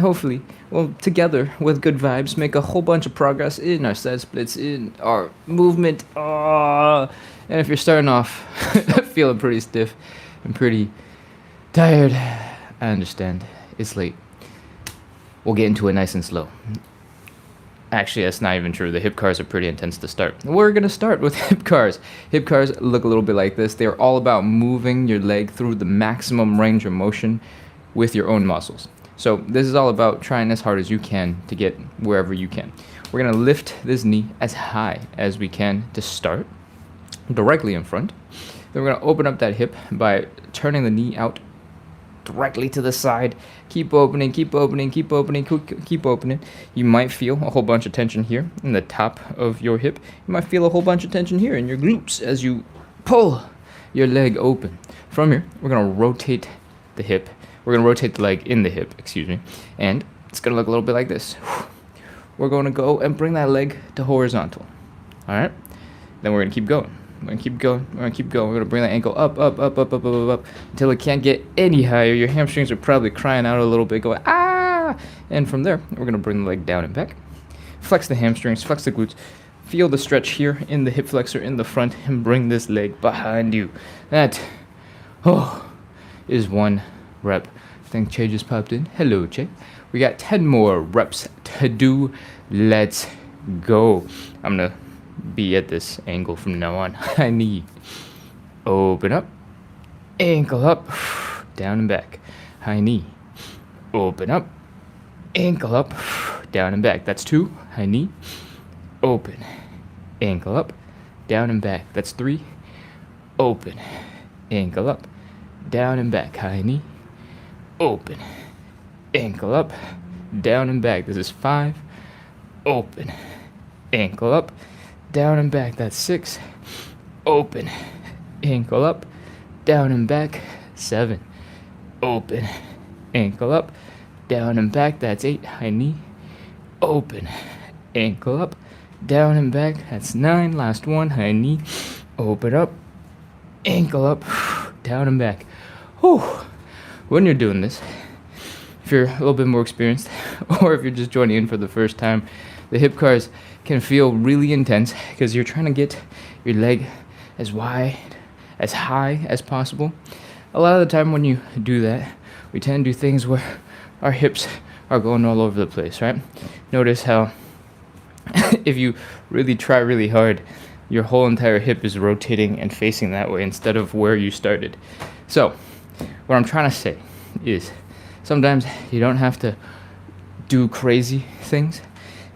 hopefully, we'll together with good vibes make a whole bunch of progress in our side splits, in our movement. And if you're starting off feeling pretty stiff and pretty tired, I understand. It's late. We'll get into it nice and slow. Actually, that's not even true. The hip cars are pretty intense to start. We're going to start with hip cars. Hip cars look a little bit like this. They're all about moving your leg through the maximum range of motion with your own muscles. So this is all about trying as hard as you can to get wherever you can. We're going to lift this knee as high as we can to start, directly in front. Then we're going to open up that hip by turning the knee out directly to the side. Keep opening, keep opening, keep opening, keep opening. You might feel a whole bunch of tension here in the top of your hip. You might feel a whole bunch of tension here in your glutes as you pull your leg open. From here, we're going to rotate the hip. We're going to rotate the leg in the hip, excuse me. And it's going to look a little bit like this. We're going to go and bring that leg to horizontal. All right? Then we're going to keep going. We're going to keep going. We're going to keep going. We're going to bring that ankle up, up, up, up, up, up, up, up, until it can't get any higher. Your hamstrings are probably crying out a little bit, going, ah! And from there, we're going to bring the leg down and back. Flex the hamstrings, flex the glutes. Feel the stretch here in the hip flexor in the front, and bring this leg behind you. That, is one rep. I think Che just popped in. Hello, Che. We got 10 more reps to do. Let's go. I'm going to be at this angle from now on. I need open up, ankle up, down and back. High knee. Open up, ankle up, down and back. That's 2. High knee. Open, ankle up, down and back. That's 3. Open, ankle up, down and back. High knee. Open, ankle up, down and back. This is 5. Open, ankle up, down and back. That's 6. Open, ankle up, down and back. 7. Open, ankle up, down and back. That's 8. High knee. Open, ankle up, down and back. That's 9. Last one. High knee. Open up, ankle up, down and back. Whew. When you're doing this, if you're a little bit more experienced, or if you're just joining in for the first time, the hip cars can feel really intense because you're trying to get your leg as wide, as high as possible. A lot of the time when you do that, we tend to do things where our hips are going all over the place, right? Notice how if you really try really hard, your whole entire hip is rotating and facing that way instead of where you started. So, what I'm trying to say is sometimes you don't have to do crazy things.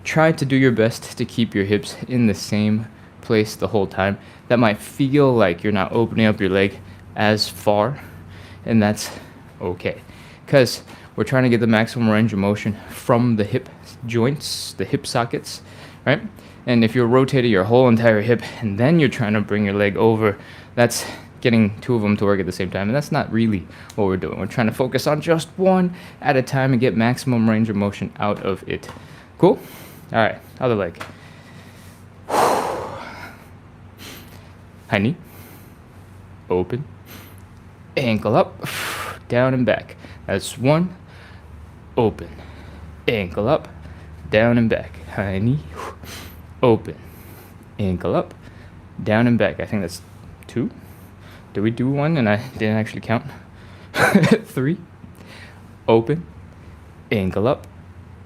Try to do your best to keep your hips in the same place the whole time. That might feel like you're not opening up your leg as far, and that's okay. Because we're trying to get the maximum range of motion from the hip joints, the hip sockets, right? And if you're rotating your whole entire hip and then you're trying to bring your leg over, that's getting 2 of them to work at the same time, and that's not really what we're doing. We're trying to focus on just one at a time and get maximum range of motion out of it. Cool? All right, other leg. High knee. Open. Ankle up. Down and back. That's 1. Open. Ankle up. Down and back. High knee. Open. Ankle up. Down and back. I think that's 2. Did we do 1 and I didn't actually count? 3. Open. Ankle up.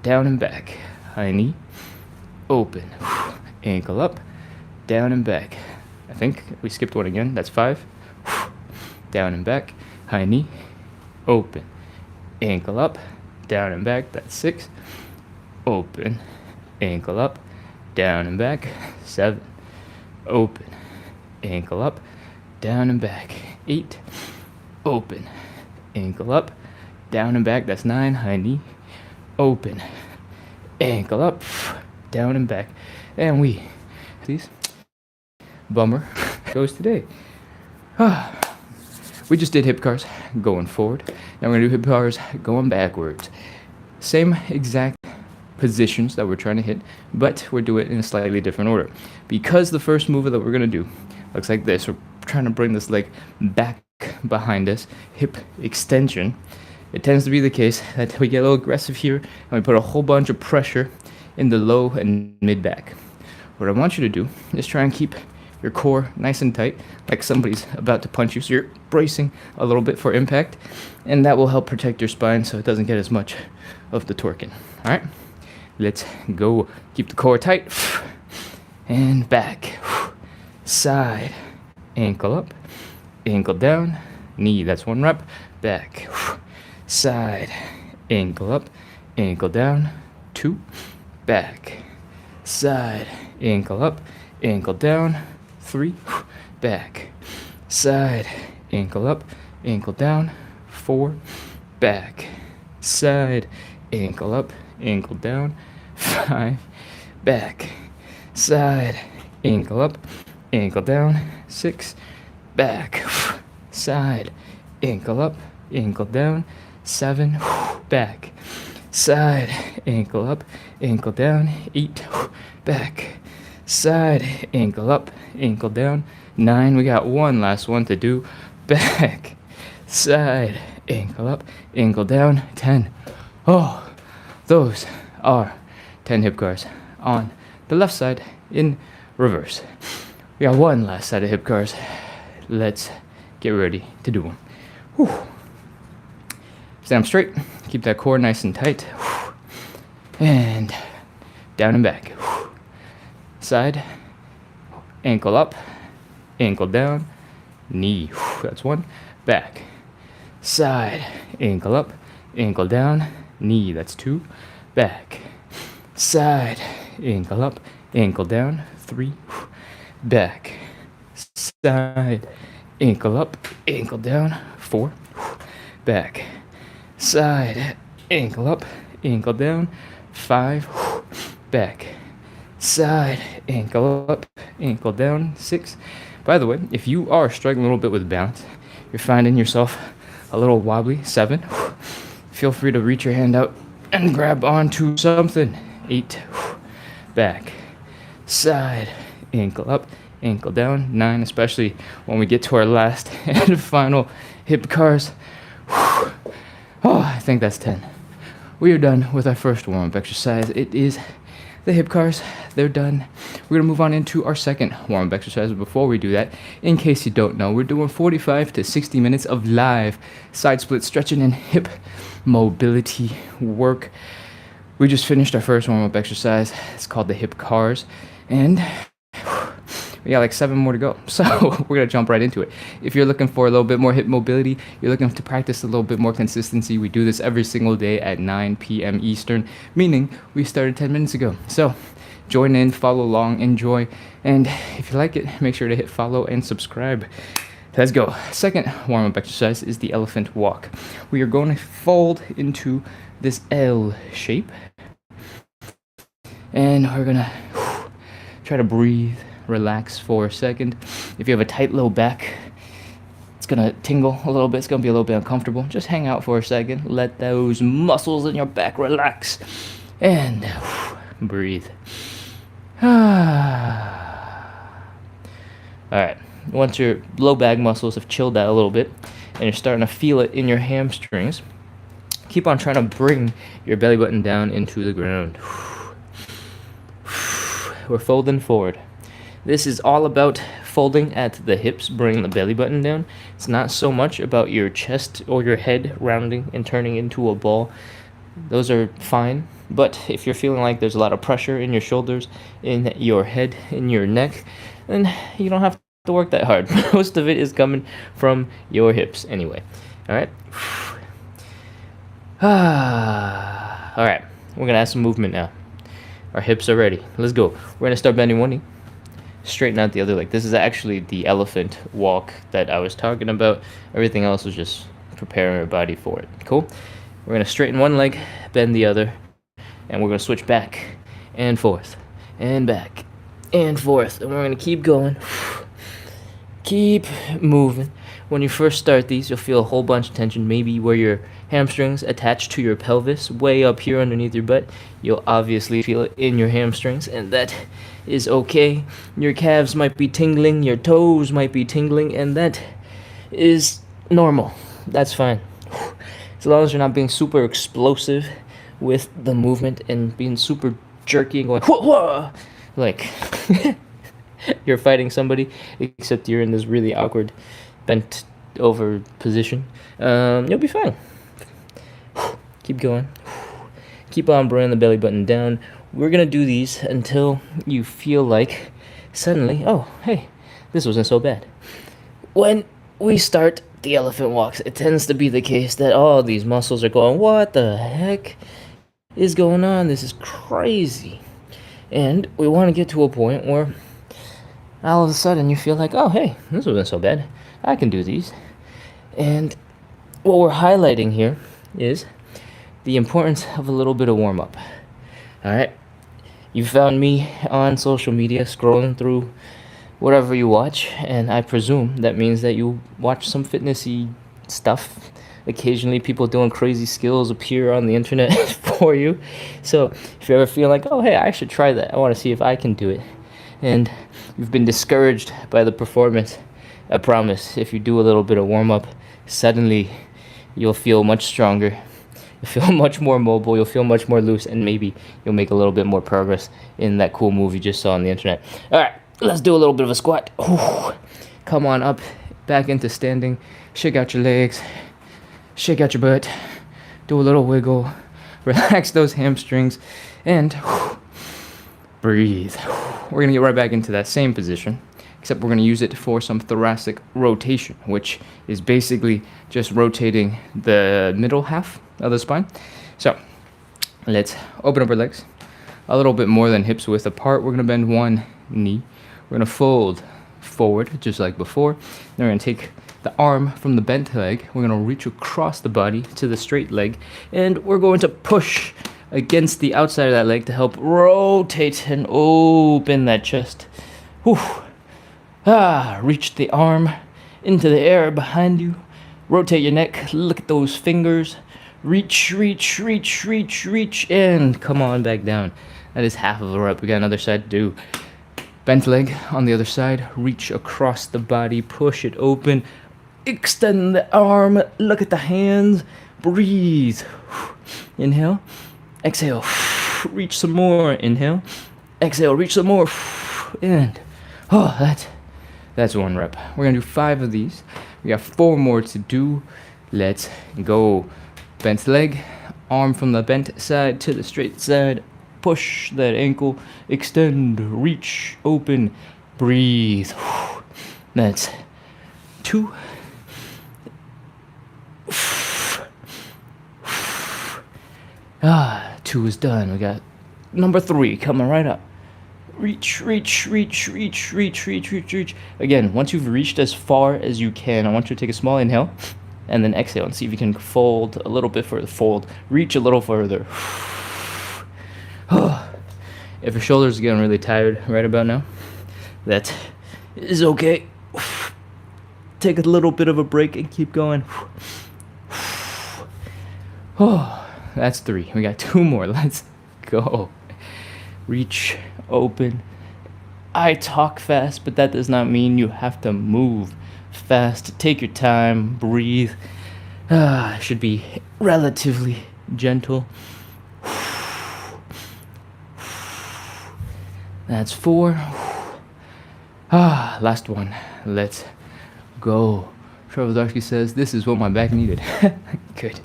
Down and back. High knee. Open. Ankle up. Down and back. I think we skipped 1 again. That's 5. Down and back. High knee. Open. Ankle up. Down and back. That's 6. Open. Ankle up. Down and back. 7. Open. Ankle up. Down and back. 8. Open. Ankle up. Down and back. That's 9. High knee. Open. Ankle up. Down and back. And please. Bummer goes today. We just did hip cars going forward. Now we're going to do hip cars going backwards. Same exact positions that we're trying to hit, but we're doing it in a slightly different order. Because the first move that we're going to do looks like this. We're trying to bring this leg back behind us, hip extension. it tends to be the case that we get a little aggressive here and we put a whole bunch of pressure in the low and mid back. What I want you to do is try and keep your core nice and tight, like somebody's about to punch you, so you're bracing a little bit for impact, and that will help protect your spine so it doesn't get as much of the torque in. All right, let's go. Keep the core tight, and back, side, ankle up, ankle down, knee, that's 1 rep, back, side, ankle up, ankle down, 2, back, side, ankle up, ankle down, 3, back, side, ankle up, ankle down, 4, back, side, ankle up, ankle down, 5, back, side, ankle up, ankle down, 6, back, side, ankle up, ankle down, 7, back, side, ankle up, ankle down, 8, back, side, ankle up, ankle down, 9, we got one last one to do, back, side, ankle up, ankle down, 10. Oh, those are 10 hip cars on the left side in reverse. We got one last set of hip cars. Let's get ready to do them. Whew. Stand up straight, keep that core nice and tight, and down and back. Side, ankle up, ankle down, knee, that's 1, back, side, ankle up, ankle down, knee, that's 2, back, side, ankle up, ankle down, 3, back, side, ankle up, ankle down, 4, back, side, ankle up, ankle down, 5, back, side, ankle up, ankle down, 6. By the way, if you are struggling a little bit with balance, you're finding yourself a little wobbly, 7, feel free to reach your hand out and grab onto something, 8, back, side, ankle up, ankle down, 9, especially when we get to our last and final hip cars. Oh, I think that's 10. We are done with our first warm-up exercise. It is the hip cars. They're done. We're going to move on into our second warm-up exercise. But before we do that, in case you don't know, we're doing 45 to 60 minutes of live side split stretching and hip mobility work. We just finished our first warm-up exercise. It's called the hip cars. And we got like 7 more to go. So we're going to jump right into it. If you're looking for a little bit more hip mobility, you're looking to practice a little bit more consistency, we do this every single day at 9 p.m. Eastern, meaning we started 10 minutes ago. So join in, follow along, enjoy. And if you like it, make sure to hit follow and subscribe. Let's go. Second warm-up exercise is the elephant walk. We are going to fold into this L shape. And we're going to try to breathe. Relax for a second. If you have a tight low back, it's gonna tingle a little bit. It's gonna be a little bit uncomfortable. Just hang out for a second. Let those muscles in your back relax. And breathe. Alright. Once your low back muscles have chilled out a little bit and you're starting to feel it in your hamstrings, keep on trying to bring your belly button down into the ground. We're folding forward. This is all about folding at the hips, bringing the belly button down. It's not so much about your chest or your head rounding and turning into a ball. Those are fine, but if you're feeling like there's a lot of pressure in your shoulders, in your head, in your neck, then you don't have to work that hard. Most of it is coming from your hips anyway. Alright? Alright, we're going to add some movement now. Our hips are ready. Let's go. We're going to start bending one knee. Straighten out the other leg. This is actually the elephant walk that I was talking about. Everything else was just preparing our body for it. Cool? We're going to straighten one leg, bend the other, and we're going to switch back and forth and back and forth. And we're going to keep going. Keep moving. When you first start these, you'll feel a whole bunch of tension, maybe where your hamstrings attached to your pelvis, way up here underneath your butt. You'll obviously feel it in your hamstrings, and that is okay. Your calves might be tingling, your toes might be tingling, and that is normal. That's fine. As long as you're not being super explosive with the movement and being super jerky and going whoa, whoa, like you're fighting somebody, except you're in this really awkward bent over position, you'll be fine. Keep going. Keep on bringing the belly button down. We're gonna do these until you feel like suddenly, oh, hey, this wasn't so bad. When we start the elephant walks, it tends to be the case that all these muscles are going, what the heck is going on? This is crazy. And we want to get to a point where all of a sudden you feel like, oh, hey, this wasn't so bad. I can do these. And what we're highlighting here is the importance of a little bit of warm-up. All right? You found me on social media scrolling through whatever you watch, and I presume that means that you watch some fitnessy stuff. Occasionally people doing crazy skills appear on the internet for you. So if you ever feel like, oh, hey, I should try that, I want to see if I can do it, and you've been discouraged by the performance, I promise, if you do a little bit of warm-up, suddenly you'll feel much stronger, you'll feel much more mobile, you'll feel much more loose, and maybe you'll make a little bit more progress in that cool move you just saw on the internet. All right, let's do a little bit of a squat. Ooh. Come on up, back into standing, shake out your legs, shake out your butt, do a little wiggle, relax those hamstrings, and breathe. We're going to get right back into that same position, except we're going to use it for some thoracic rotation, which is basically just rotating the middle half of the spine. So let's open up our legs a little bit more than hips width apart. We're going to bend one knee. We're going to fold forward just like before. Then we're going to take the arm from the bent leg. We're going to reach across the body to the straight leg, and we're going to push against the outside of that leg to help rotate and open that chest. Whew. Reach the arm into the air behind you. Rotate your neck. Look at those fingers. Reach, reach, reach, reach, reach, and come on back down. That is half of a rep. We got another side to do. Bent leg on the other side. Reach across the body. Push it open. Extend the arm. Look at the hands. Breathe. Inhale. Exhale. Reach some more. Inhale. Exhale. Reach some more. And that's one rep. We're gonna do 5 of these. We got 4 more to do. Let's go. Bent leg, arm from the bent side to the straight side. Push that ankle, extend, reach, open, breathe. That's 2. 2 is done. We got number 3 coming right up. Reach, reach, reach, reach, reach, reach, reach, reach. Again, once you've reached as far as you can, I want you to take a small inhale and then exhale and see if you can fold a little bit further. Fold, reach a little further. If your shoulders are getting really tired right about now, that is okay. Take a little bit of a break and keep going. That's 3. We got 2 more. Let's go. Reach, open. I talk fast, but that does not mean you have to move fast. Take your time, breathe. Should be relatively gentle. That's 4. Last one. Let's go. Trevor Darsky says, this is what my back needed. Good.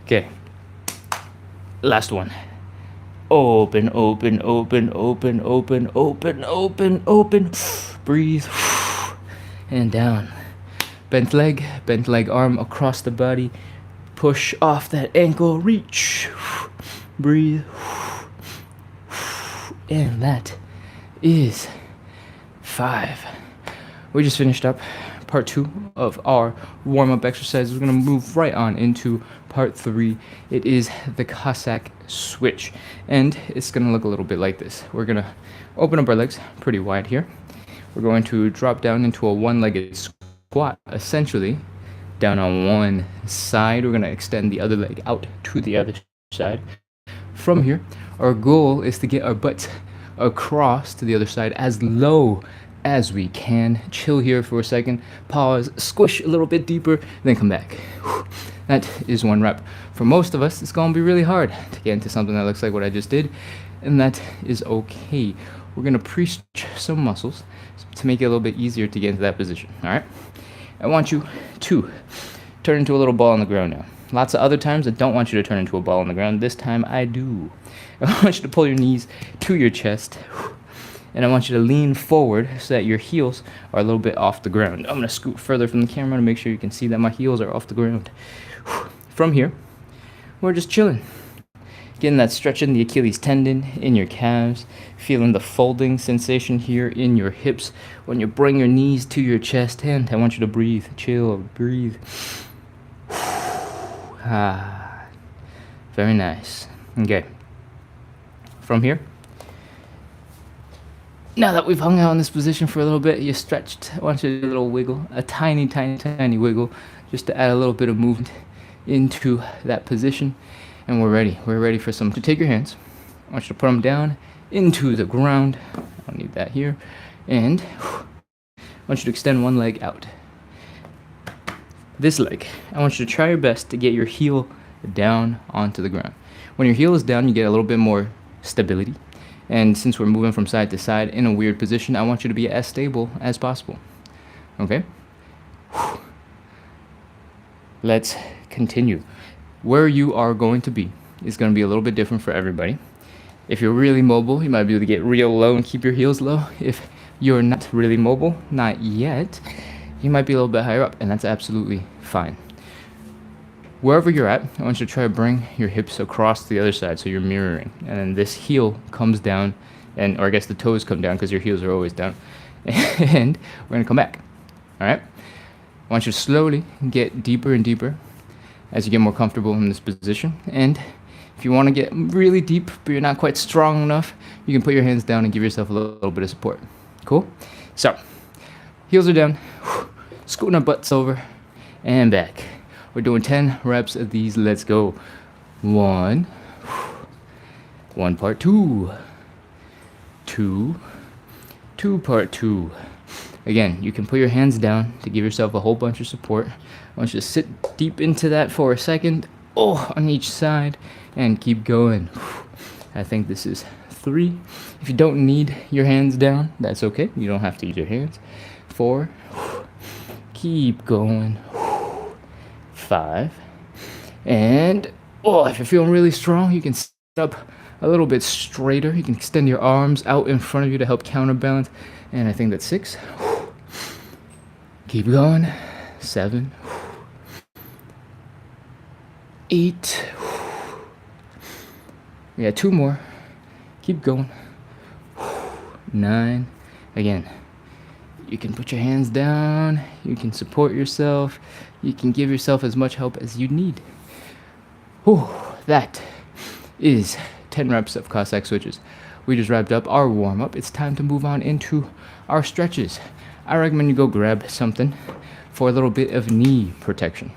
Okay. Last one. Open, open, open, open, open, open, open, open. Breathe. And down. Bent leg arm across the body. Push off that ankle. Reach. Breathe. And that is 5. We just finished up part 2 of our warm-up exercise. We're going to move right on into part 3. It is the Cossack switch, and it's going to look a little bit like this. We're going to open up our legs pretty wide here. We're going to drop down into a one-legged squat, essentially down on one side. We're going to extend the other leg out to the other side. From here, our goal is to get our butts across to the other side as low as we can. Chill here for a second, pause, squish a little bit deeper, then come back. That is 1 rep. For most of us, it's gonna be really hard to get into something that looks like what I just did, and that is okay. We're gonna pre-stretch some muscles to make it a little bit easier to get into that position, all right? I want you to turn into a little ball on the ground now. Lots of other times I don't want you to turn into a ball on the ground. This time I do. I want you to pull your knees to your chest, and I want you to lean forward so that your heels are a little bit off the ground. I'm gonna scoot further from the camera to make sure you can see that my heels are off the ground. From here, we're just chilling. Getting that stretch in the Achilles tendon, in your calves, feeling the folding sensation here in your hips when you bring your knees to your chest, and I want you to breathe, chill, breathe. Very nice. Okay. From here, now that we've hung out in this position for a little bit, you stretched, I want you to do a little wiggle, a tiny, tiny, tiny wiggle, just to add a little bit of movement into that position. And we're ready. We're ready for some. To take your hands, I want you to put them down into the ground. I don't need that here. And I want you to extend one leg out. This leg, I want you to try your best to get your heel down onto the ground. When your heel is down, you get a little bit more stability. And since we're moving from side to side in a weird position, I want you to be as stable as possible. Okay? Let's continue. Where you are going to be is going to be a little bit different for everybody. If you're really mobile, you might be able to get real low and keep your heels low. If you're not really mobile, not yet, you might be a little bit higher up, and that's absolutely fine. Wherever you're at, I want you to try to bring your hips across the other side so you're mirroring. And then this heel comes down, or I guess the toes come down because your heels are always down. And we're going to come back. All right? I want you to slowly get deeper and deeper as you get more comfortable in this position. And if you want to get really deep, but you're not quite strong enough, you can put your hands down and give yourself a little bit of support. Cool? So, heels are down, scooting our butts over, and back. We're doing 10 reps of these. Let's go. 1 part 2, 2 part 2. Again, you can put your hands down to give yourself a whole bunch of support. I want you to sit deep into that for a second, on each side, and keep going. I think this is 3. If you don't need your hands down, that's okay. You don't have to use your hands. 4. Keep going. 5. And, if you're feeling really strong, you can sit up a little bit straighter. You can extend your arms out in front of you to help counterbalance. And I think that's 6. Keep going. 7. 8. We got 2 more. Keep going. 9. Again, you can put your hands down. You can support yourself. You can give yourself as much help as you need. That is 10 reps of Cossack switches. We just wrapped up our warm-up. It's time to move on into our stretches. I recommend you go grab something for a little bit of knee protection.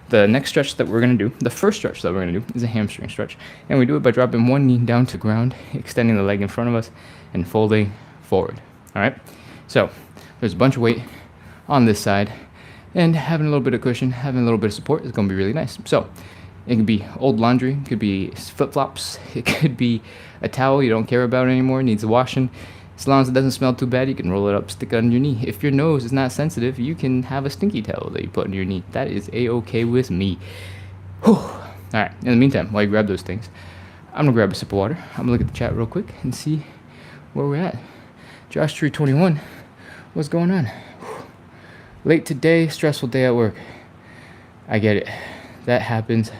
The next stretch that we're going to do, the first stretch that we're going to do, is a hamstring stretch. And we do it by dropping one knee down to the ground, extending the leg in front of us, and folding forward. All right? So there's a bunch of weight on this side, and having a little bit of cushion, having a little bit of support is going to be really nice. So it could be old laundry, it could be flip-flops, it could be a towel you don't care about anymore, needs washing. As long as it doesn't smell too bad, you can roll it up, stick it on your knee. If your nose is not sensitive, you can have a stinky towel that you put on your knee. That is a-okay with me. All right, in the meantime, while you grab those things, I'm gonna grab a sip of water. I'm gonna look at the chat real quick and see where we're at. Josh Tree 21, what's going on? Late today, stressful day at work. I get it. That happens.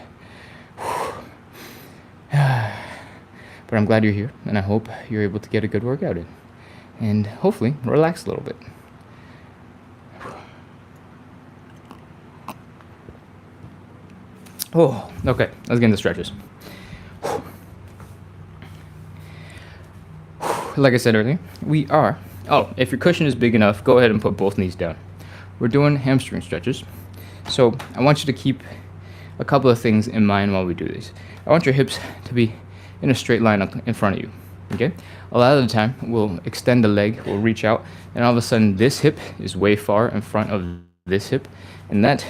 But I'm glad you're here, and I hope you're able to get a good workout in. And hopefully, relax a little bit. Okay, let's get into stretches. Like I said earlier, we are... if your cushion is big enough, go ahead and put both knees down. We're doing hamstring stretches. So I want you to keep a couple of things in mind while we do these. I want your hips to be in a straight line up in front of you. Okay, a lot of the time we'll extend the leg, we'll reach out, and all of a sudden this hip is way far in front of this hip, and that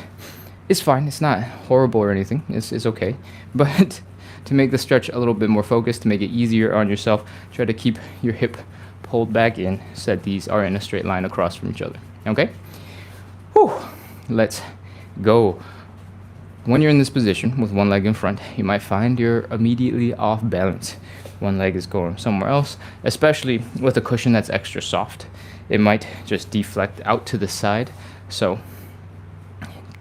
is fine. It's not horrible or anything. It's okay, but to make the stretch a little bit more focused, to make it easier on yourself, try to keep your hip pulled back in so that these are in a straight line across from each other. Okay? Whew. Let's go. When you're in this position with one leg in front, you might find you're immediately off balance. One leg is going somewhere else, especially with a cushion that's extra soft. It might just deflect out to the side, so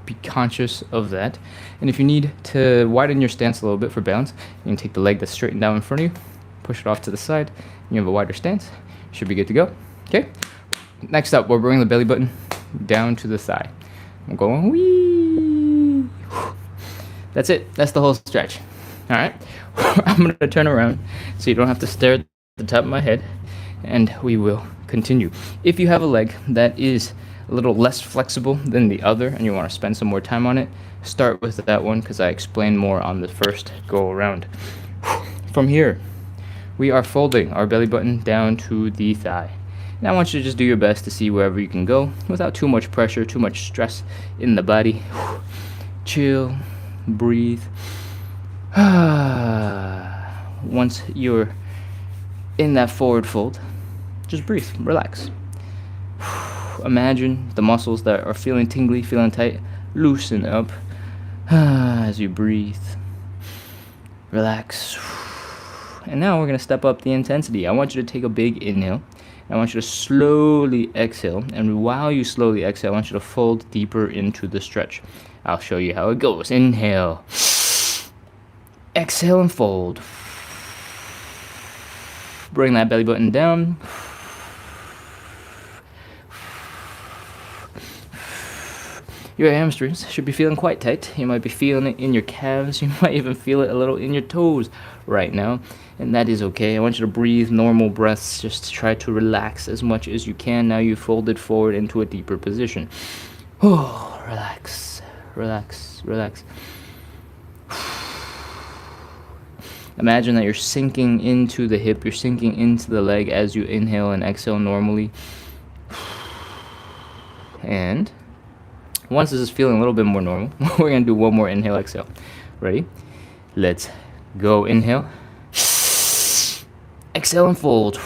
be conscious of that. And if you need to widen your stance a little bit for balance, you can take the leg that's straightened down in front of you, push it off to the side, and you have a wider stance. You should be good to go. Okay? Next up, we're bringing the belly button down to the thigh. I'm going wee. That's it. That's the whole stretch. All right? I'm going to turn around so you don't have to stare at the top of my head, and we will continue. If you have a leg that is a little less flexible than the other and you want to spend some more time on it, start with that one because I explained more on the first go around. From here, we are folding our belly button down to the thigh. And I want you to just do your best to see wherever you can go without too much pressure, too much stress in the body. Chill, breathe. Once you're in that forward fold, just breathe, relax. Imagine the muscles that are feeling tingly, feeling tight, loosen up as you breathe. Relax. And now we're going to step up the intensity. I want you to take a big inhale. I want you to slowly exhale. And while you slowly exhale, I want you to fold deeper into the stretch. I'll show you how it goes. Inhale. Exhale and fold. Bring that belly button down. Your hamstrings should be feeling quite tight. You might be feeling it in your calves. You might even feel it a little in your toes right now. And that is okay. I want you to breathe normal breaths. Just try to relax as much as you can. Now you folded forward into a deeper position. Oh, relax, relax, relax. Imagine that you're sinking into the hip. You're sinking into the leg as you inhale and exhale normally. And once this is feeling a little bit more normal, we're going to do one more inhale, exhale. Ready? Let's go. Inhale. Exhale and fold.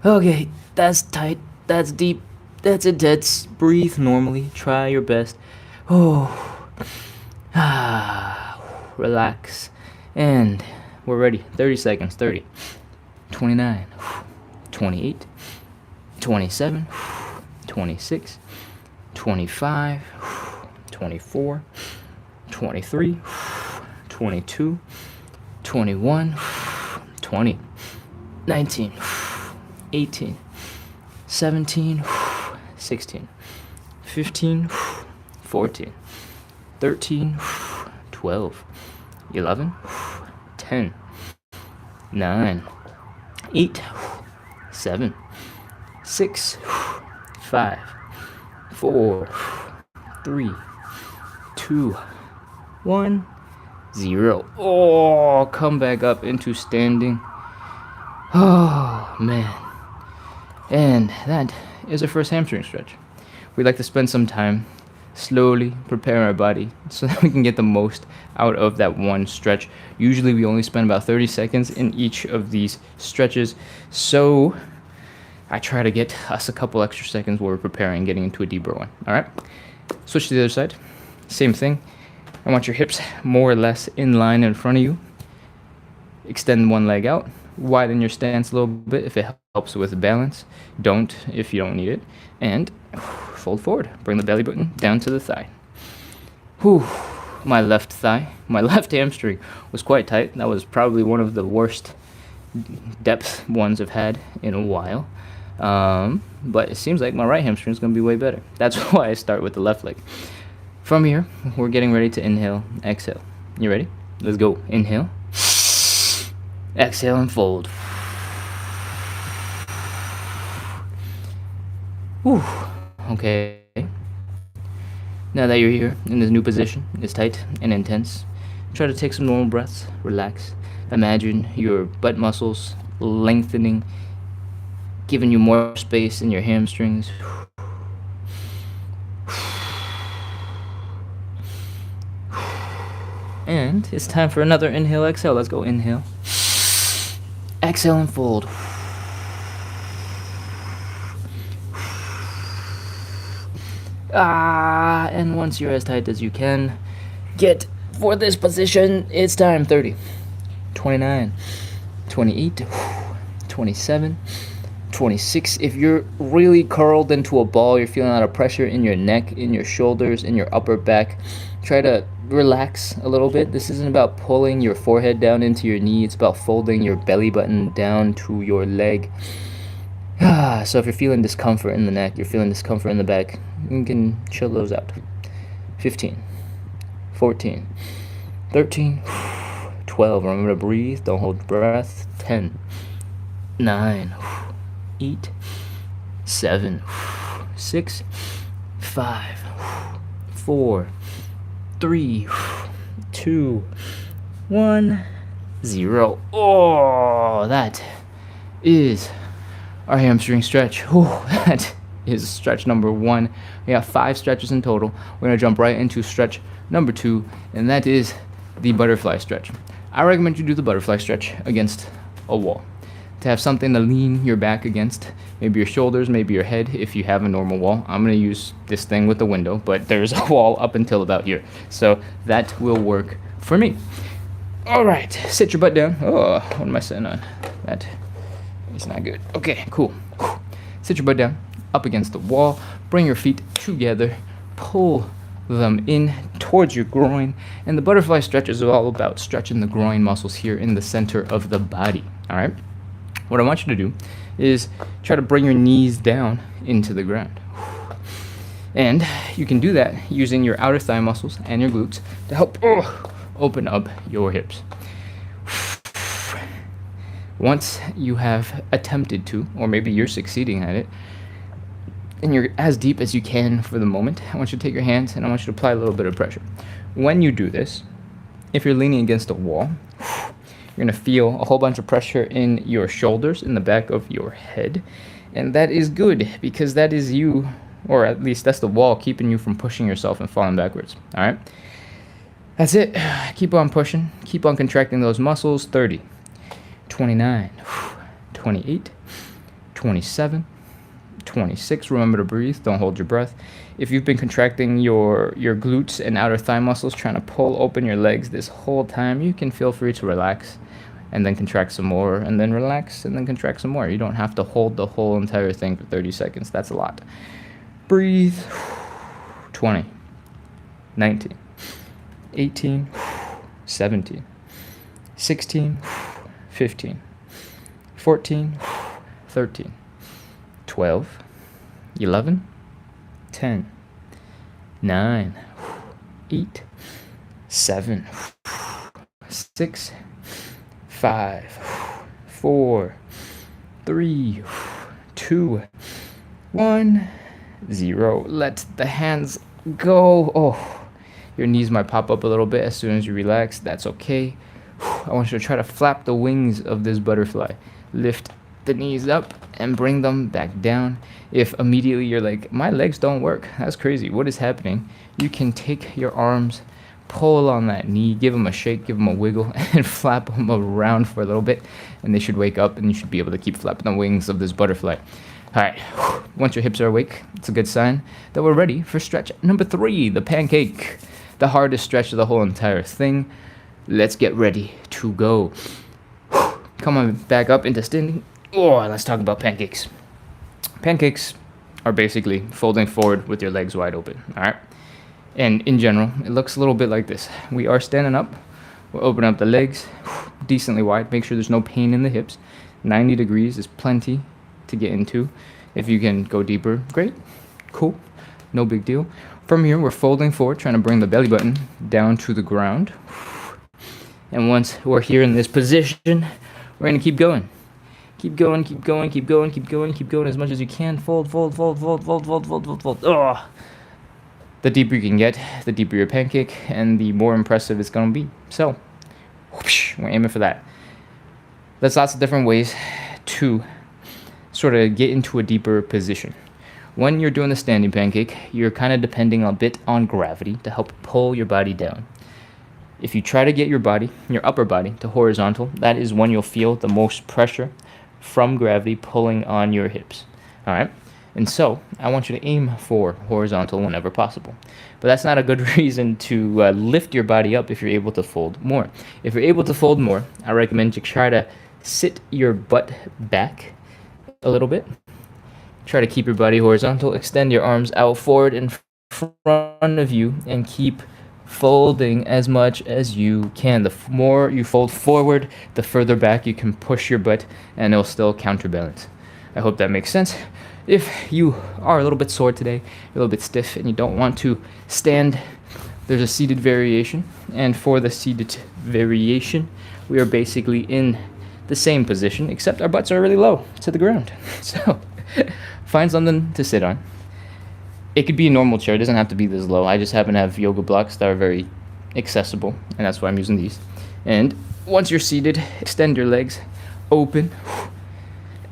Okay, that's tight. That's deep. That's intense. Breathe normally. Try your best. Oh. Relax. And we're ready. 30 seconds. 30. 29. 28. 27. 26. 25. 24. 23. 22. 21. 20. 19. 18. 17. 16. 15. 14. 13. 12. 11. 10. 9. 8. 7. 6. 5. 4. 3. 2. 1. 0. Oh, come back up into standing. Oh, man. And that is our first hamstring stretch. We like to spend some time slowly preparing our body so that we can get the most out of that one stretch. Usually we only spend about 30 seconds in each of these stretches, so I try to get us a couple extra seconds while we're preparing, getting into a deeper one. All right, switch to the other side. Same thing. I want your hips more or less in line in front of you. Extend one leg out. Widen your stance a little bit if it helps with balance. Don't if you don't need it. And fold forward. Bring the belly button down to the thigh. Whew. My left thigh, my left hamstring was quite tight. That was probably one of the worst depth ones I've had in a while. But it seems like my right hamstring is going to be way better. That's why I start with the left leg. From here, we're getting ready to inhale, exhale. You ready? Let's go. Inhale. Exhale and fold. Whew. Okay. Now that you're here in this new position, it's tight and intense, try to take some normal breaths, relax. Imagine your butt muscles lengthening, giving you more space in your hamstrings. And it's time for another inhale, exhale. Let's go. Inhale. Exhale and fold. And once you're as tight as you can get for this position, it's time. 30, 29, 28, 27, 26. If you're really curled into a ball, you're feeling a lot of pressure in your neck, in your shoulders, in your upper back, try to relax a little bit. This isn't about pulling your forehead down into your knee. It's about folding your belly button down to your leg. So if you're feeling discomfort in the neck, you're feeling discomfort in the back, you can chill those out. 15, 14, 13, 12. Remember to breathe. Don't hold your breath. 10, 9, 8, 7, 6, 5, 4, 3, 2, 1, 0. Oh, that is our hamstring stretch. Oh, that is stretch number 1. We have 5 stretches in total. We're going to jump right into stretch number 2, and that is the butterfly stretch. I recommend you do the butterfly stretch against a wall to have something to lean your back against, maybe your shoulders, maybe your head if you have a normal wall. I'm going to use this thing with the window, but there's a wall up until about here, so that will work for me. All right, sit your butt down. Oh, what am I sitting on? That is not good. Okay, cool. Sit your butt down up against the wall, bring your feet together, pull them in towards your groin, and the butterfly stretch is all about stretching the groin muscles here in the center of the body. All right, what I want you to do is try to bring your knees down into the ground, and you can do that using your outer thigh muscles and your glutes to help open up your hips. Once you have attempted to, or maybe you're succeeding at it, and you're as deep as you can for the moment, I want you to take your hands and I want you to apply a little bit of pressure. When you do this, if you're leaning against a wall, you're going to feel a whole bunch of pressure in your shoulders, in the back of your head, and that is good because that is you, or at least that's the wall keeping you from pushing yourself and falling backwards. All right, that's it. Keep on pushing, keep on contracting those muscles. 30, 29, 28, 27, 26. Remember to breathe. Don't hold your breath. If you've been contracting your glutes and outer thigh muscles, trying to pull open your legs this whole time, you can feel free to relax and then contract some more, and then relax and then contract some more. You don't have to hold the whole entire thing for 30 seconds. That's a lot. Breathe. 20, 19, 18, 17, 16, 15, 14, 13, 12, 11, 10, 9, 8, 7, 6, 5, 4, 3, 2, 1, 0. Let the hands go. Oh, your knees might pop up a little bit as soon as you relax. That's okay. I want you to try to flap the wings of this butterfly. Lift the knees up and bring them back down. If immediately you're like, my legs don't work, that's crazy, what is happening? You can take your arms, pull on that knee, give them a shake, give them a wiggle, and flap them around for a little bit, and they should wake up, and you should be able to keep flapping the wings of this butterfly. All right, once your hips are awake, it's a good sign that we're ready for stretch number 3, the pancake, the hardest stretch of the whole entire thing. Let's get ready to go. Come on back up into standing. Oh, let's talk about pancakes. Pancakes are basically folding forward with your legs wide open, all right? And in general, it looks a little bit like this. We are standing up. We'll open up the legs decently wide. Make sure there's no pain in the hips. 90 degrees is plenty to get into. If you can go deeper, great. Cool. No big deal. From here, we're folding forward, trying to bring the belly button down to the ground. And once we're here in this position, we're going to keep going. Keep going, keep going, keep going, keep going, keep going as much as you can. Fold, fold, fold, fold, fold, fold, fold, fold, fold. Oh. The deeper you can get, the deeper your pancake, and the more impressive it's going to be. So, whoosh, we're aiming for that. There's lots of different ways to sort of get into a deeper position. When you're doing the standing pancake, you're kind of depending a bit on gravity to help pull your body down. If you try to get your upper body to horizontal, that is when you'll feel the most pressure from gravity pulling on your hips. All right? And so I want you to aim for horizontal whenever possible. But that's not a good reason to lift your body up if you're able to fold more. If you're able to fold more, I recommend you try to sit your butt back a little bit. Try to keep your body horizontal. Extend your arms out forward in front of you and keep folding as much as you can. The more you fold forward, the further back you can push your butt, and it'll still counterbalance. I hope that makes sense. If you are a little bit sore today, a little bit stiff, and you don't want to stand, there's a seated variation. And for the seated variation, we are basically in the same position, except our butts are really low to the ground. So find something to sit on. It could be a normal chair. It doesn't have to be this low. I just happen to have yoga blocks that are very accessible, and that's why I'm using these. And once you're seated, extend your legs, open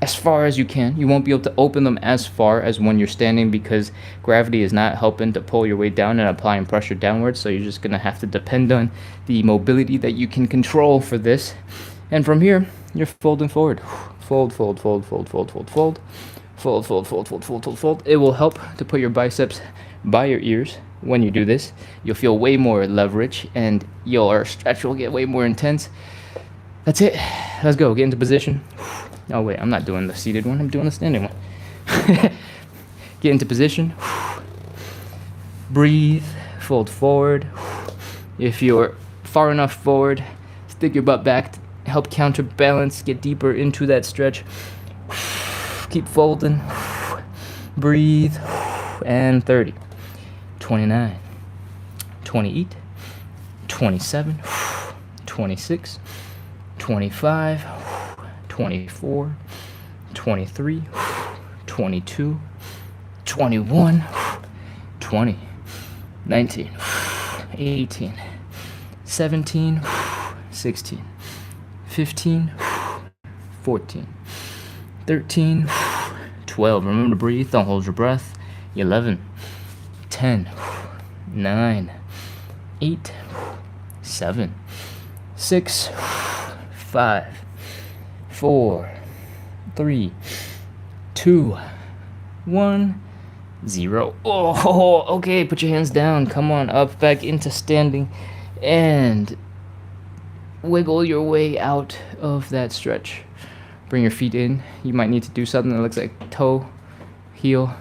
as far as you can. You won't be able to open them as far as when you're standing because gravity is not helping to pull your weight down and applying pressure downwards, so you're just going to have to depend on the mobility that you can control for this. And from here, you're folding forward. Fold, fold, fold, fold, fold, fold, fold. Fold, fold, fold, fold, fold, fold, fold. It will help to put your biceps by your ears when you do this. You'll feel way more leverage and your stretch will get way more intense. That's it. Let's go. Get into position. Oh, wait. I'm not doing the seated one. I'm doing the standing one. Get into position. Breathe. Fold forward. If you're far enough forward, stick your butt back. Help counterbalance. Get deeper into that stretch. Keep folding. Breathe. And 30. 29. 28. 27. 26. 25. 24. 23. 22. 21. 20. 19. 18. 17. 16. 15. 14. 13, 12. Remember to breathe. Don't hold your breath. 11, 10, 9, 8, 7, 6, 5, 4, 3, 2, 1, 0. Oh, okay. Put your hands down. Come on up, back into standing, and wiggle your way out of that stretch. Bring your feet in. You might need to do something that looks like toe, heel,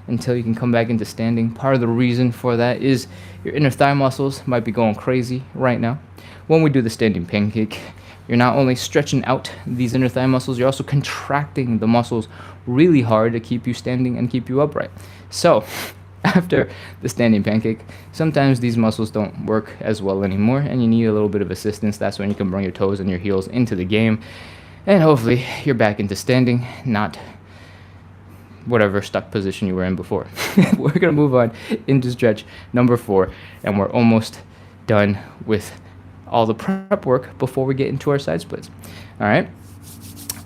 until you can come back into standing. Part of the reason for that is your inner thigh muscles might be going crazy right now. When we do the standing pancake, you're not only stretching out these inner thigh muscles, you're also contracting the muscles really hard to keep you standing and keep you upright. So, after the standing pancake, sometimes these muscles don't work as well anymore and you need a little bit of assistance. That's when you can bring your toes and your heels into the game, and hopefully you're back into standing, not whatever stuck position you were in before. We're going to move on into stretch number 4, and we're almost done with all the prep work before we get into our side splits. All right.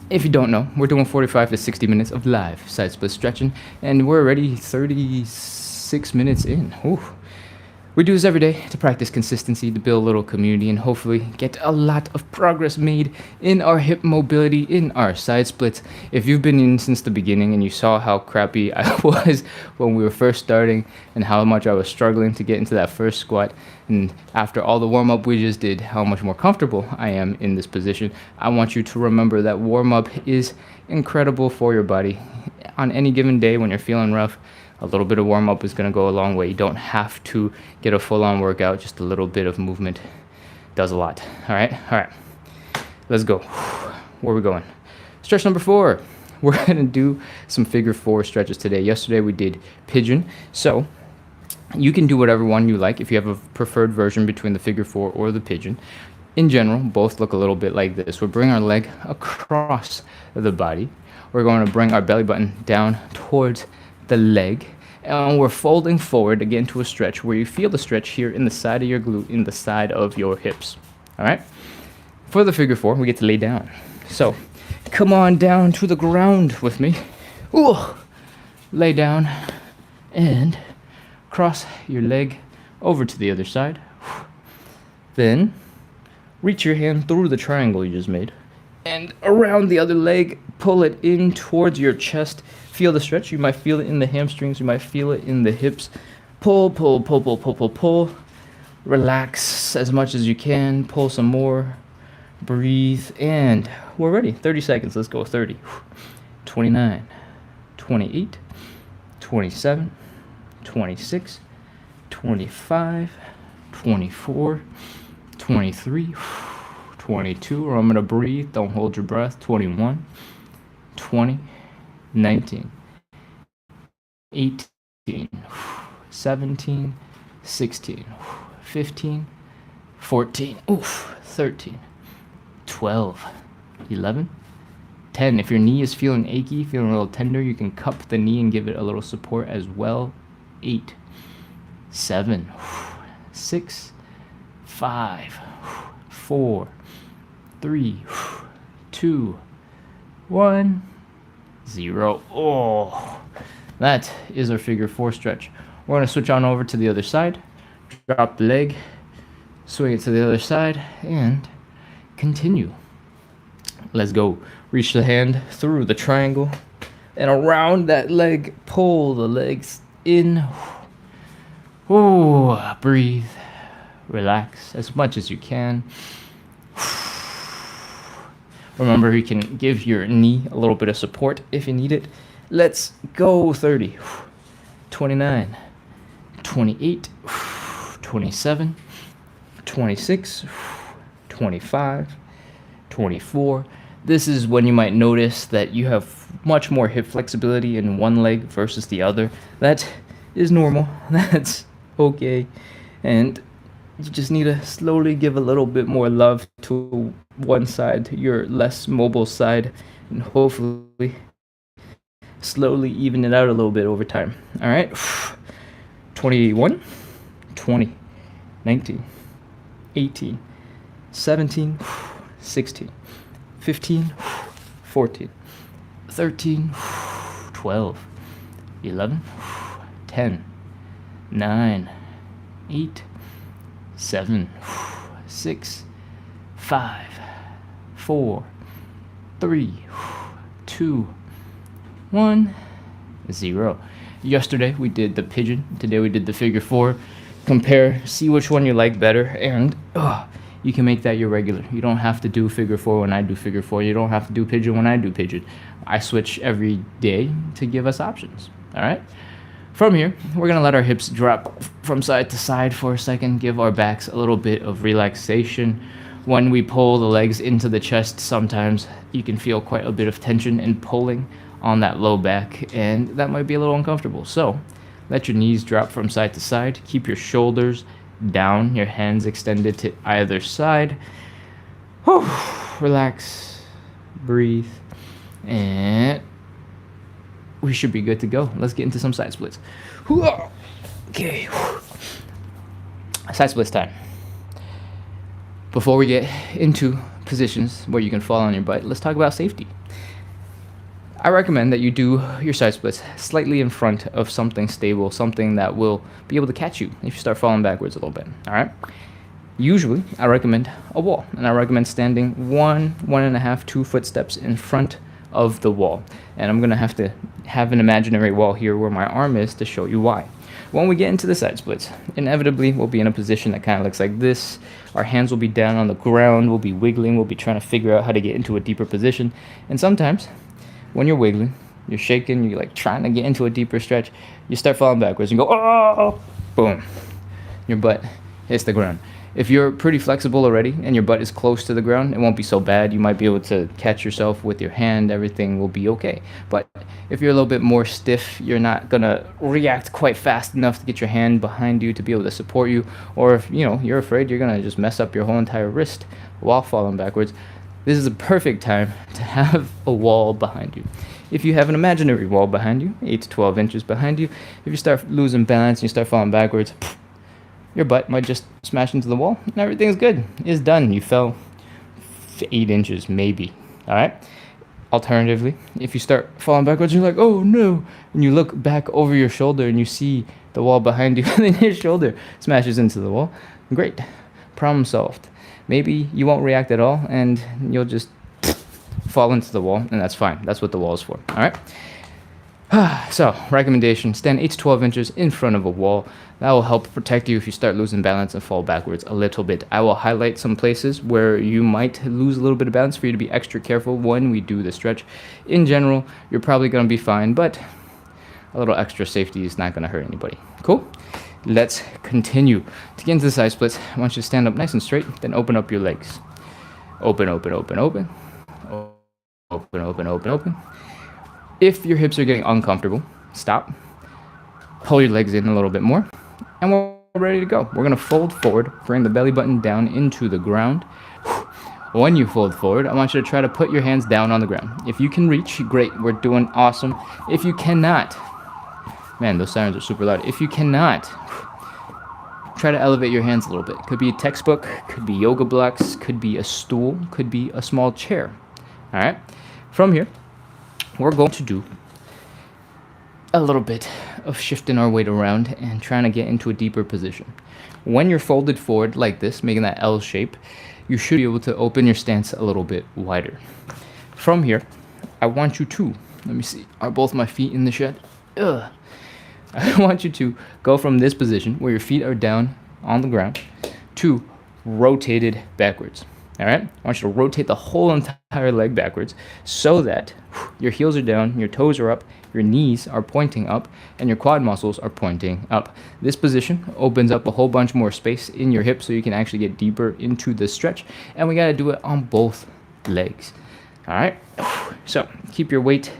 If you don't know, we're doing 45 to 60 minutes of live side split stretching, and we're already 36 minutes in. Ooh. We do this every day to practice consistency, to build a little community, and hopefully get a lot of progress made in our hip mobility, in our side splits. If you've been in since the beginning and you saw how crappy I was when we were first starting and how much I was struggling to get into that first squat, and after all the warm-up we just did, how much more comfortable I am in this position, I want you to remember that warm-up is incredible for your body. On any given day when you're feeling rough, a little bit of warm-up is going to go a long way. You don't have to get a full-on workout. Just a little bit of movement does a lot. All right. Let's go. Where are we going? Stretch number 4. We're going to do some figure 4 stretches today. Yesterday we did pigeon. So you can do whatever one you like if you have a preferred version between the figure 4 or the pigeon. In general, both look a little bit like this. We'll bring our leg across the body. We're going to bring our belly button down towards the leg, And we're folding forward to get into a stretch where you feel the stretch here in the side of your glute, in the side of your hips. All right? For the figure four, we get to lay down. So come on down to the ground with me. Ooh. Lay down and cross your leg over to the other side. Then reach your hand through the triangle you just made and around the other leg, pull it in towards your chest. Feel the stretch. You might feel it in the hamstrings. You might feel it in the hips. Pull, pull, pull, pull, pull, pull, pull. Relax as much as you can. Pull some more. Breathe. And we're ready. 30 seconds. Let's go. 30. 29. 28. 27. 26. 25. 24. 23. 22. Or I'm going to breathe. Don't hold your breath. 21. 20. 19, 18, 17, 16, 15, 14, 13, 12, 11, 10. If your knee is feeling achy, feeling a little tender, you can cup the knee and give it a little support as well. 8, 7, 6, 5, 4, 3, 2, 1. 0. Oh, that is our figure four stretch. We're going to switch on over to the other side. Drop the leg, swing it to the other side, and continue. Let's go. Reach the hand through the triangle and around that leg. Pull the legs in. Oh, breathe. Relax as much as you can. Remember, you can give your knee a little bit of support if you need it. Let's go. 30, 29, 28, 27, 26, 25, 24. This is when you might notice that you have much more hip flexibility in one leg versus the other. That is normal. That's okay. And you just need to slowly give a little bit more love to one side, your less mobile side, and hopefully slowly even it out a little bit over time. All right. 21, 20, 19, 18, 17, 16, 15, 14, 13, 12, 11, 10, 9, 8, 7, 6, 5, 4, 3, 2, 1, 0. Yesterday we did the pigeon. Today we did the figure four. Compare, see which one you like better, and you can make that your regular. You don't have to do figure four when I do figure four. You don't have to do pigeon when I do pigeon. I switch every day to give us options. All right? From here, we're going to let our hips drop from side to side for a second, give our backs a little bit of relaxation. When we pull the legs into the chest, sometimes you can feel quite a bit of tension and pulling on that low back, and that might be a little uncomfortable. So let your knees drop from side to side. Keep your shoulders down, your hands extended to either side. Whew. Relax, breathe, and we should be good to go. Let's get into some side splits. Okay. Side splits time. Before we get into positions where you can fall on your butt, let's talk about safety. I recommend that you do your side splits slightly in front of something stable, something that will be able to catch you if you start falling backwards a little bit. All right? Usually, I recommend a wall, and I recommend standing 1.5, 2 footsteps in front of the wall. And I'm going to have an imaginary wall here where my arm is to show you why. When we get into the side splits, inevitably we'll be in a position that kind of looks like this. Our hands will be down on the ground, we'll be wiggling, we'll be trying to figure out how to get into a deeper position. And sometimes, when you're wiggling, you're shaking, you're like trying to get into a deeper stretch, you start falling backwards and go, oh, boom. Your butt hits the ground. If you're pretty flexible already and your butt is close to the ground, it won't be so bad. You might be able to catch yourself with your hand. Everything will be okay. But if you're a little bit more stiff, you're not going to react quite fast enough to get your hand behind you to be able to support you. Or if you're afraid you're going to just mess up your whole entire wrist while falling backwards, this is a perfect time to have a wall behind you. If you have an imaginary wall behind you, 8 to 12 inches behind you, if you start losing balance and you start falling backwards, your butt might just smash into the wall and everything's good. It's done. You fell 8 inches, maybe. All right? Alternatively, if you start falling backwards, you're like, oh no, and you look back over your shoulder and you see the wall behind you, and then your shoulder smashes into the wall. Great. Problem solved. Maybe you won't react at all and you'll just fall into the wall, and that's fine. That's what the wall is for. All right? So, recommendation, stand 8 to 12 inches in front of a wall. That will help protect you if you start losing balance and fall backwards a little bit. I will highlight some places where you might lose a little bit of balance for you to be extra careful when we do the stretch. In general, you're probably going to be fine, but a little extra safety is not going to hurt anybody. Cool? Let's continue. To get into the side splits, I want you to stand up nice and straight, then open up your legs. Open, open, open, open. Open, open, open, open. If your hips are getting uncomfortable, stop. Pull your legs in a little bit more, and we're ready to go. We're going to fold forward, bring the belly button down into the ground. When you fold forward, I want you to try to put your hands down on the ground. If you can reach, great, we're doing awesome. If you cannot, man, those sirens are super loud. If you cannot, try to elevate your hands a little bit. Could be a textbook, could be yoga blocks, could be a stool, could be a small chair. All right? From here, we're going to do a little bit of shifting our weight around and trying to get into a deeper position. When you're folded forward like this, making that L shape, you should be able to open your stance a little bit wider. From here, I want you to, let me see, are both my feet in the shed? Ugh. I want you to go from this position where your feet are down on the ground to rotated backwards. All right? I want you to rotate the whole entire leg backwards so that your heels are down, your toes are up, your knees are pointing up, and your quad muscles are pointing up. This position opens up a whole bunch more space in your hips so you can actually get deeper into the stretch. And we got to do it on both legs. All right? So keep your weight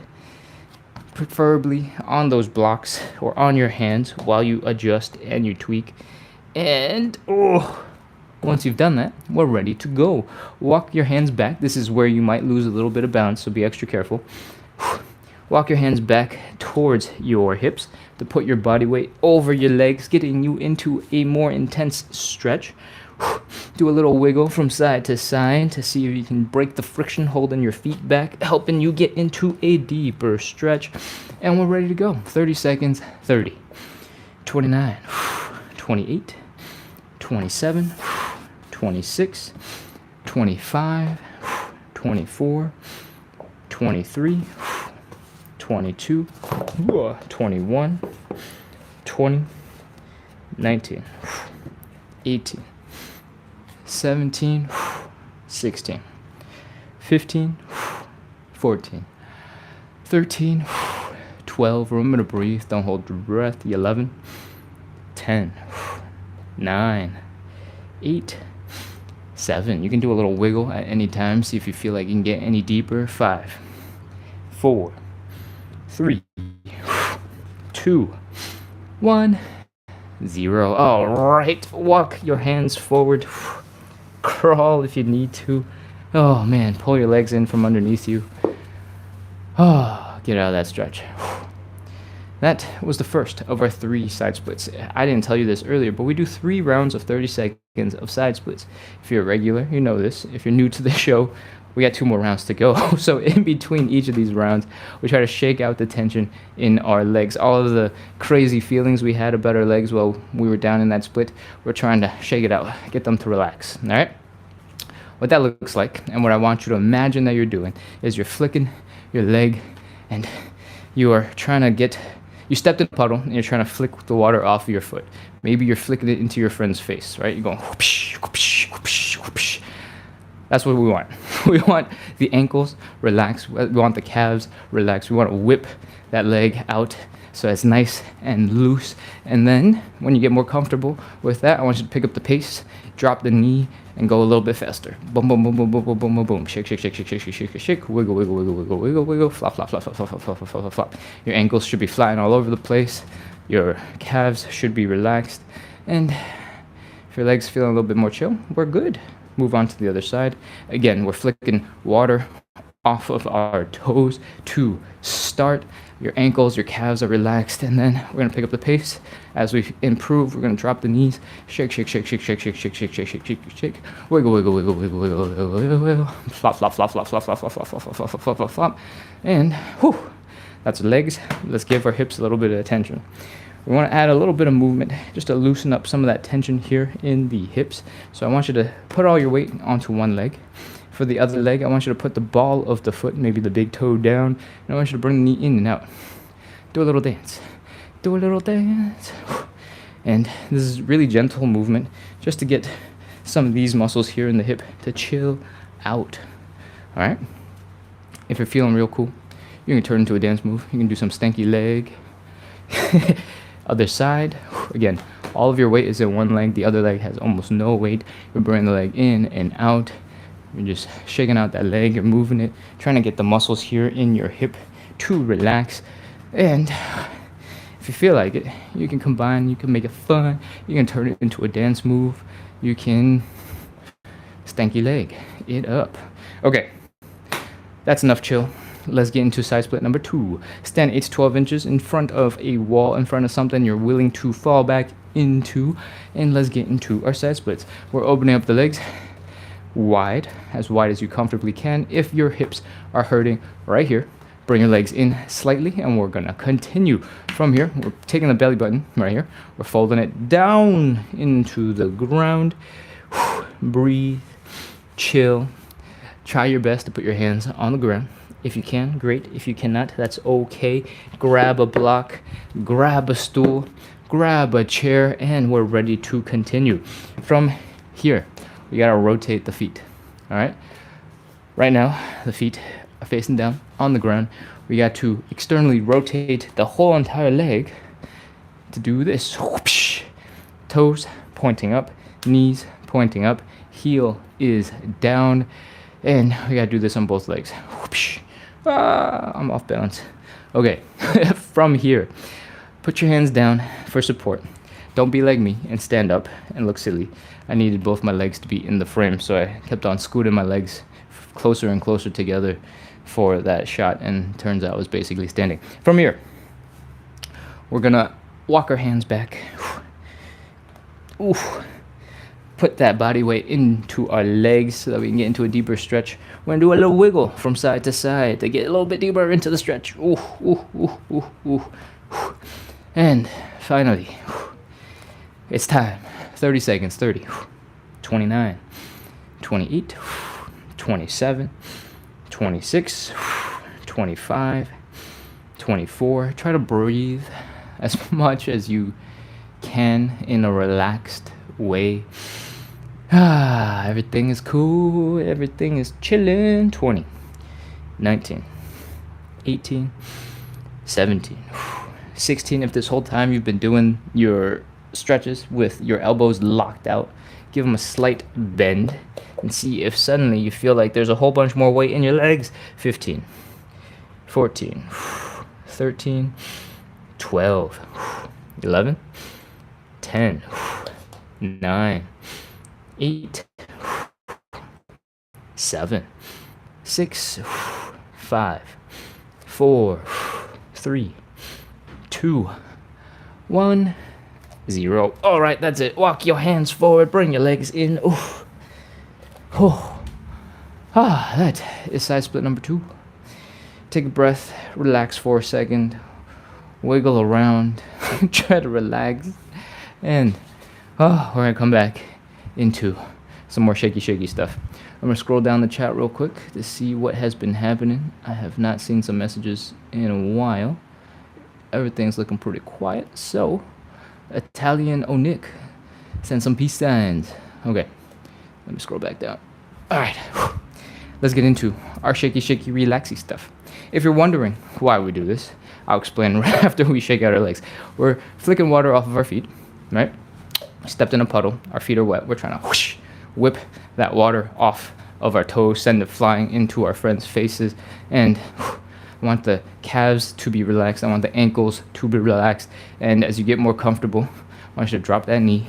preferably on those blocks or on your hands while you adjust and you tweak. And once you've done that, we're ready to go. Walk your hands back. This is where you might lose a little bit of balance, so be extra careful. Walk your hands back towards your hips to put your body weight over your legs, getting you into a more intense stretch. Do a little wiggle from side to side to see if you can break the friction holding your feet back, helping you get into a deeper stretch. And we're ready to go. 30 seconds, 30, 29, 28, 27, 26, 25, 24, 23, 22, 21, 20, 19, 18, 17, 16, 15, 14, 13, 12, remember to breathe, don't hold your breath, 11, 10, 9, 8, 7. You can do a little wiggle at any time, see if you feel like you can get any deeper. 5, 4, 3, 2, 1, 0. All right, walk your hands forward. Crawl if you need to. Oh man, pull your legs in from underneath you. Oh, get out of that stretch. That was the first of our 3 side splits. I didn't tell you this earlier, but we do 3 rounds of 30 seconds of side splits. If you're a regular, you know this. If you're new to the show, we got 2 more rounds to go. So in between each of these rounds, we try to shake out the tension in our legs. All of the crazy feelings we had about our legs while we were down in that split, we're trying to shake it out, get them to relax. All right? What that looks like, and what I want you to imagine that you're doing, is you're flicking your leg, and you are trying to get... You stepped in a puddle, and you're trying to flick the water off of your foot. Maybe you're flicking it into your friend's face, right? You're going whoopsh, whoopsh, whoopsh, whoopsh. That's what we want. We want the ankles relaxed. We want the calves relaxed. We want to whip that leg out so it's nice and loose. And then when you get more comfortable with that, I want you to pick up the pace, drop the knee, and go a little bit faster. Boom, boom, boom, boom, boom, boom, boom, boom, boom. Shake, shake, shake, shake, shake, shake, shake, shake. Wiggle, wiggle, wiggle, wiggle, wiggle, wiggle. Flop, flop, flop, flop, flop, flop, flop, flop, flop, flop. Your ankles should be flying all over the place. Your calves should be relaxed. And if your legs feeling a little bit more chill, we're good. Move on to the other side. Again, we're flicking water off of our toes to start. Your ankles, your calves are relaxed, and then we're gonna pick up the pace. As we improve, we're gonna drop the knees. Shake, shake, shake, shake, shake, shake, shake, shake, shake, shake, shake, shake. Wiggle, wiggle, wiggle, wiggle, wiggle, wiggle, wiggle, wiggle. Flop, flop, flop, flop, flop, flop, flop, flop, flop, flop, flop, flop, flop, flop. And whew, that's legs. Let's give our hips a little bit of attention. We want to add a little bit of movement just to loosen up some of that tension here in the hips. So I want you to put all your weight onto one leg. For the other leg, I want you to put the ball of the foot, maybe the big toe down, and I want you to bring the knee in and out. Do a little dance. Do a little dance. And this is really gentle movement just to get some of these muscles here in the hip to chill out. All right? If you're feeling real cool, you can turn into a dance move. You can do some stanky leg. Other side. Again, all of your weight is in one leg. The other leg has almost no weight. You're bringing the leg in and out. You're just shaking out that leg. You're moving it, trying to get the muscles here in your hip to relax. And if you feel like it, you can combine. You can make it fun. You can turn it into a dance move. You can stanky leg it up. Okay, that's enough chill. Let's get into side split number 2. Stand 8 to 12 inches in front of a wall, in front of something you're willing to fall back into. And let's get into our side splits. We're opening up the legs wide as you comfortably can. If your hips are hurting right here, bring your legs in slightly, and we're gonna continue from here. We're taking the belly button right here. We're folding it down into the ground. Breathe, chill. Try your best to put your hands on the ground. If you can, great. If you cannot, that's okay. Grab a block, grab a stool, grab a chair, and we're ready to continue. From here, we gotta rotate the feet. All right? Right now, the feet are facing down on the ground. We got to externally rotate the whole entire leg to do this. Whoopsh. Toes pointing up, knees pointing up, heel is down, and we gotta do this on both legs. Whoopsh. I'm off balance. Okay, from here, put your hands down for support. Don't be like me and stand up and look silly. I needed both my legs to be in the frame, so I kept on scooting my legs closer and closer together for that shot, and turns out I was basically standing. From here, we're gonna walk our hands back. Oof. Put that body weight into our legs so that we can get into a deeper stretch. We're gonna do a little wiggle from side to side to get a little bit deeper into the stretch. Ooh, ooh, ooh, ooh, ooh. And finally, it's time. 30 seconds. 30, 29, 28, 27, 26, 25, 24. Try to breathe as much as you can in a relaxed way. Everything is cool. Everything is chilling. 20, 19, 18, 17, 16. If this whole time you've been doing your stretches with your elbows locked out, give them a slight bend and see if suddenly you feel like there's a whole bunch more weight in your legs. 15, 14, 13, 12, 11, 10, 9, 8, 7, 6, 5, 4, 3, 2, 1, 0. All right, that's it. Walk your hands forward, bring your legs in. Oof. Oh. That is side split number 2. Take a breath, relax for a second, wiggle around, try to relax, and we're gonna come back into some more shaky stuff. I'm gonna scroll down the chat real quick to see what has been happening. I have not seen some messages in a while. Everything's looking pretty quiet. So, Italian Onik, send some peace signs. Okay, let me scroll back down. All right, let's get into our shaky, relaxy stuff. If you're wondering why we do this, I'll explain right after we shake out our legs. We're flicking water off of our feet, right? Stepped in a puddle, our feet are wet. We're trying to whoosh, whip that water off of our toes, send it flying into our friends' faces, and I want the calves to be relaxed. I want the ankles to be relaxed. And as you get more comfortable, I want you to drop that knee.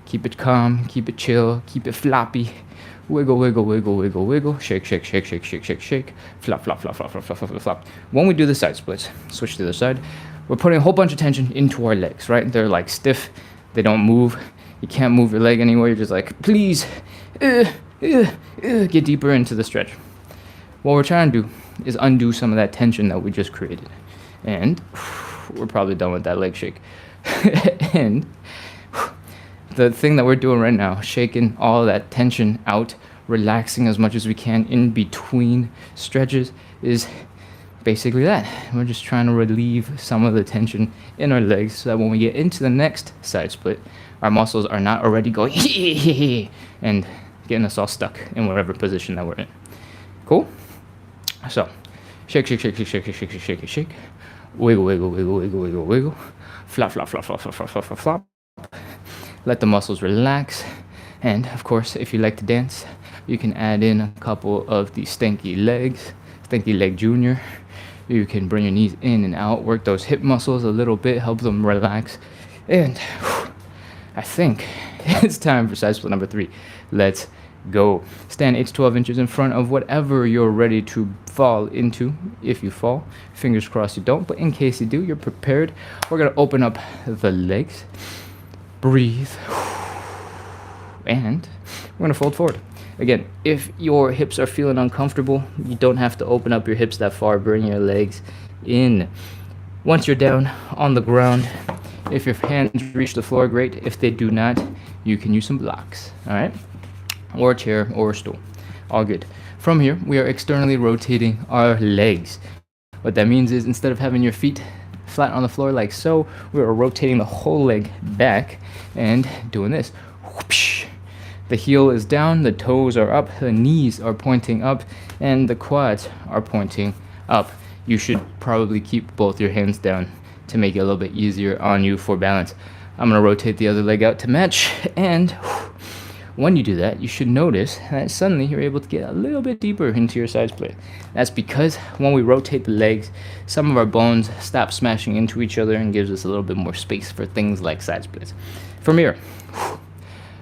Keep it calm, keep it chill, keep it floppy. Wiggle, wiggle, wiggle, wiggle, wiggle. Shake, shake, shake, shake, shake, shake, shake. Flop, flop, flop, flop, flop, flop, flop, flop. When we do the side splits, switch to the other side, we're putting a whole bunch of tension into our legs, right? They're like stiff. They don't move. You can't move your leg anymore. You're just like, please, get deeper into the stretch. What we're trying to do is undo some of that tension that we just created. And we're probably done with that leg shake. And the thing that we're doing right now, shaking all that tension out, relaxing as much as we can in between stretches, is basically that. We're just trying to relieve some of the tension in our legs so that when we get into the next side split, our muscles are not already going and getting us all stuck in whatever position that we're in. Cool? So, shake, shake, shake, shake, shake, shake, shake, shake, shake, shake. Wiggle, wiggle, wiggle, wiggle, wiggle, wiggle. Flop, flop, flop, flop, flop, flop, flop, flop, flop. Let the muscles relax. And, of course, if you like to dance, you can add in a couple of the stanky legs, stanky leg junior. You can bring your knees in and out, work those hip muscles a little bit, help them relax. And I think it's time for side split number 3. Let's go. Stand 8 to 12 inches in front of whatever you're ready to fall into. If you fall, fingers crossed you don't, but in case you do, you're prepared. We're going to open up the legs, breathe, and we're going to fold forward. Again, if your hips are feeling uncomfortable, you don't have to open up your hips that far. Bring your legs in. Once you're down on the ground, if your hands reach the floor, great. If they do not, you can use some blocks, all right? Or a chair or a stool. All good. From here, we are externally rotating our legs. What that means is instead of having your feet flat on the floor like so, we are rotating the whole leg back and doing this. Whoosh. The heel is down, the toes are up, the knees are pointing up, and the quads are pointing up. You should probably keep both your hands down to make it a little bit easier on you for balance. I'm going to rotate the other leg out to match, and when you do that, you should notice that suddenly you're able to get a little bit deeper into your side split. That's because when we rotate the legs, some of our bones stop smashing into each other and gives us a little bit more space for things like side splits. From here,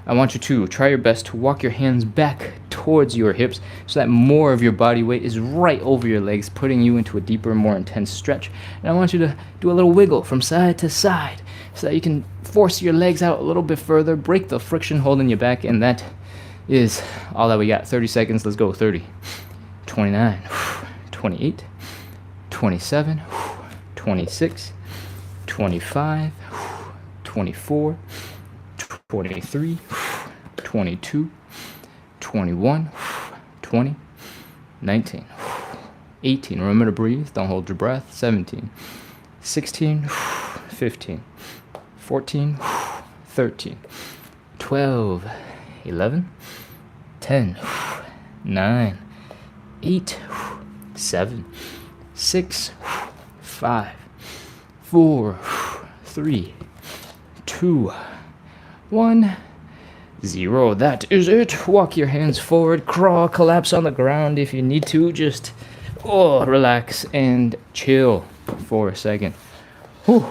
I want you to try your best to walk your hands back towards your hips so that more of your body weight is right over your legs, putting you into a deeper, more intense stretch. And I want you to do a little wiggle from side to side so that you can force your legs out a little bit further, break the friction holding you back, and that is all that we got. 30 seconds, let's go. 30, 29, 28, 27, 26, 25, 24, 23, 22, 21, 20, 19, 18. Remember to breathe, don't hold your breath. 17, 16, 15, 14, 13, 12, 11, 10, 9, 8, 7, 6, 5, 4, 3, 2, 1, 0. That is it. Walk your hands forward, crawl, collapse on the ground if you need to. Just relax and chill for a second. Whew.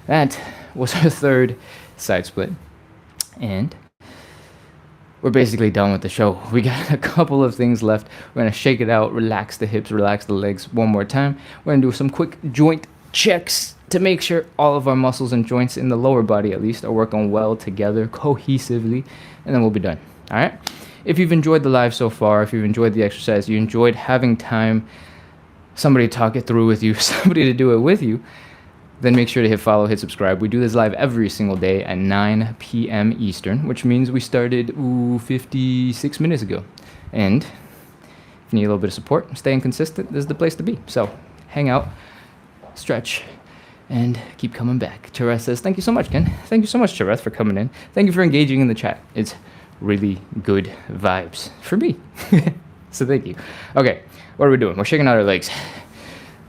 That was our third side split. And we're basically done with the show. We got a couple of things left. We're going to shake it out, relax the hips, relax the legs one more time. We're going to do some quick joint checks to make sure all of our muscles and joints in the lower body at least are working well together cohesively, and then we'll be done. All right? If you've enjoyed the live so far, if you've enjoyed the exercise, you enjoyed having time, somebody to talk it through with you, somebody to do it with you, then make sure to hit follow, hit subscribe. We do this live every single day at 9 p.m. Eastern, which means we started 56 minutes ago. And if you need a little bit of support, staying consistent, this is the place to be. So hang out, stretch, and keep coming back. Chereth says, thank you so much, Ken. Thank you so much, Chereth, for coming in. Thank you for engaging in the chat. It's really good vibes for me. So thank you. Okay, what are we doing? We're shaking out our legs.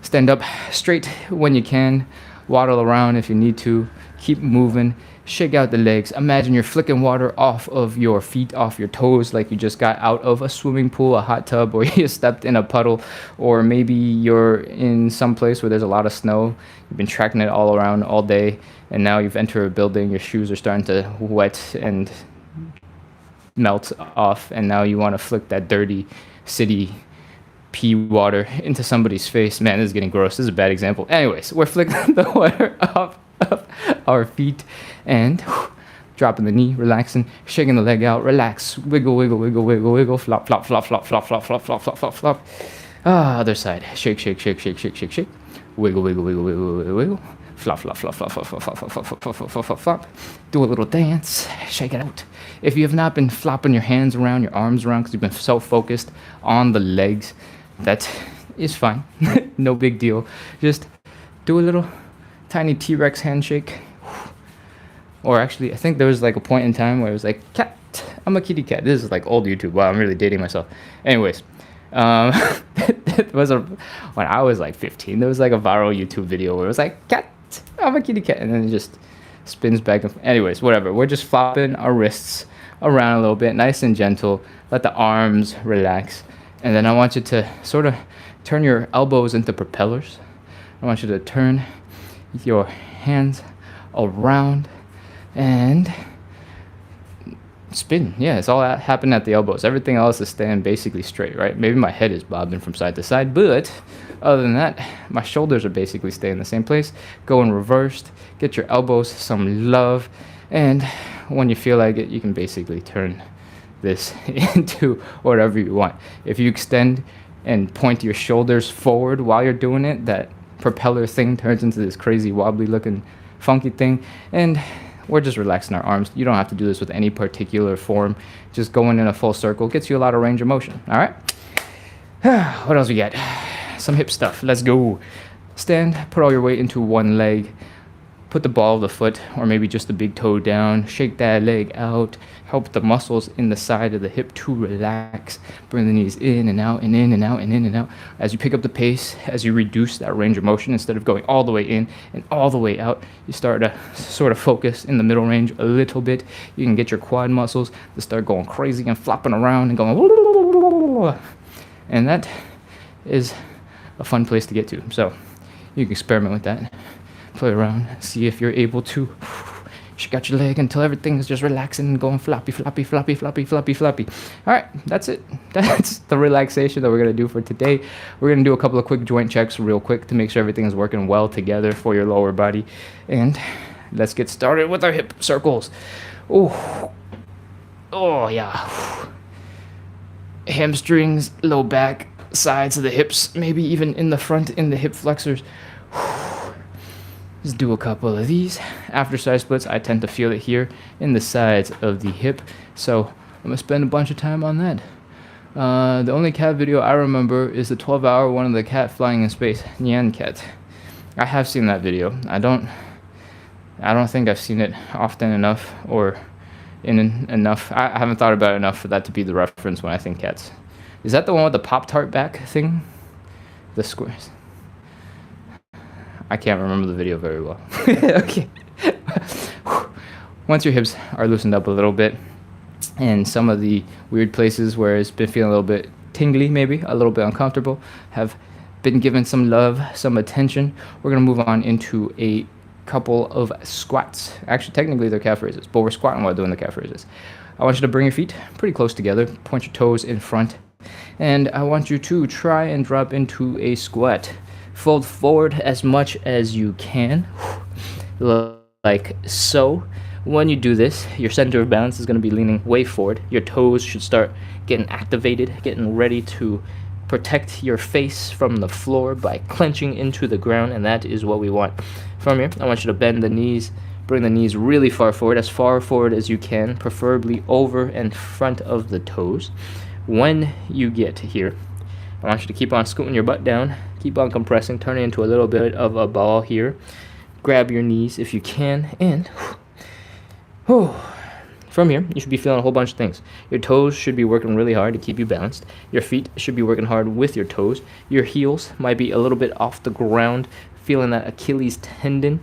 Stand up straight when you can. Waddle around if you need to. Keep moving. Shake out the legs. Imagine you're flicking water off of your feet, off your toes, like you just got out of a swimming pool, a hot tub, or you stepped in a puddle, or maybe you're in some place where there's a lot of snow. You've been tracking it all around all day, and now you've entered a building. Your shoes are starting to wet and melts off, and now you want to flick that dirty city pea water into somebody's face. Man, this is getting gross. This is a bad example. Anyways, we're flicking the water off of our feet and dropping the knee, relaxing, shaking the leg out, relax, wiggle, wiggle, wiggle, wiggle, wiggle, flop, flop, flop, flop, flop, flop, flop, flop, flop, flop, flop. Ah, other side. Shake, shake, shake, shake, shake, shake, shake. Wiggle, wiggle, wiggle, wiggle, wiggle, wiggle. Flop, flop, flop, flop, flop, flop, flop, flop, flop, flop, flop, flop, flop, flop. Do a little dance. Shake it out. If you have not been flopping your hands around, your arms around, because you've been so focused on the legs, that is fine. No big deal. Just do a little tiny T-Rex handshake. Or actually, I think there was like a point in time where it was like, cat, I'm a kitty cat. This is like old YouTube. Wow, I'm really dating myself. Anyways, when I was like 15, there was like a viral YouTube video where it was like, cat, I'm a kitty cat. And then it just spins back. Anyways, whatever. We're just flopping our wrists around a little bit, nice and gentle. Let the arms relax. And then I want you to sort of turn your elbows into propellers. I want you to turn your hands around and spin. Yeah, it's all that happened at the elbows. Everything else is staying basically straight, right? Maybe my head is bobbing from side to side, but other than that, my shoulders are basically staying in the same place. Go in reversed, get your elbows some love, and when you feel like it, you can basically turn this into whatever you want. If you extend and point your shoulders forward while you're doing it, that propeller thing turns into this crazy wobbly looking funky thing, and we're just relaxing our arms. You don't have to do this with any particular form. Just going in a full circle gets you a lot of range of motion. All right. What else we got? Some hip stuff. Let's go. Stand, put all your weight into one leg. Put the ball of the foot or maybe just the big toe down. Shake that leg out. Help the muscles in the side of the hip to relax. Bring the knees in and out and in and out and in and out. As you pick up the pace, as you reduce that range of motion, instead of going all the way in and all the way out, you start to sort of focus in the middle range a little bit. You can get your quad muscles to start going crazy and flopping around and going. And that is a fun place to get to. So you can experiment with that. Play around, see if you're able to shake out your leg until everything is just relaxing and going floppy, floppy, floppy, floppy, floppy, floppy. All right, that's it. That's the relaxation that we're going to do for today. We're going to do a couple of quick joint checks real quick to make sure everything is working well together for your lower body. And let's get started with our hip circles. Oh, yeah. Hamstrings, low back, sides of the hips, maybe even in the front in the hip flexors. Let's do a couple of these. After side splits, I tend to feel it here in the sides of the hip. So I'm going to spend a bunch of time on that. The only cat video I remember is the 12-hour one of the cat flying in space, Nyan Cat. I have seen that video. I don't think I've seen it often enough or enough. I haven't thought about it enough for that to be the reference when I think cats. Is that the one with the Pop-Tart back thing? The squares. I can't remember the video very well. Okay. Once your hips are loosened up a little bit and some of the weird places where it's been feeling a little bit tingly, maybe a little bit uncomfortable, have been given some love, some attention, we're going to move on into a couple of squats. Actually, technically they're calf raises, but we're squatting while doing the calf raises. I want you to bring your feet pretty close together, point your toes in front, and I want you to try and drop into a squat. Fold forward as much as you can, like so. When you do this, your center of balance is going to be leaning way forward. Your toes should start getting activated, getting ready to protect your face from the floor by clenching into the ground, and that is what we want. From here, I want you to bend the knees, bring the knees really far forward as you can, preferably over and front of the toes. When you get here, I want you to keep on scooting your butt down, keep on compressing, turn it into a little bit of a ball here. Grab your knees if you can, and from here, you should be feeling a whole bunch of things. Your toes should be working really hard to keep you balanced. Your feet should be working hard with your toes. Your heels might be a little bit off the ground, feeling that Achilles tendon.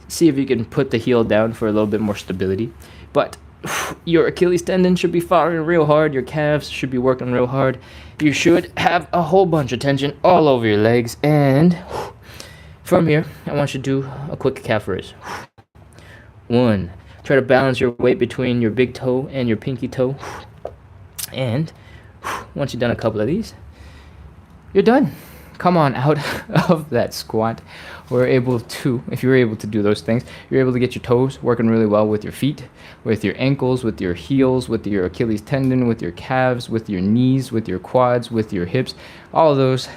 See if you can put the heel down for a little bit more stability. But your Achilles tendon should be firing real hard. Your calves should be working real hard. You should have a whole bunch of tension all over your legs. And from here, I want you to do a quick calf raise. 1. Try to balance your weight between your big toe and your pinky toe. And once you've done a couple of these, you're done. Come on out of that squat. If you're able to do those things, you're able to get your toes working really well with your feet, with your ankles, with your heels, with your Achilles tendon, with your calves, with your knees, with your quads, with your hips, all of those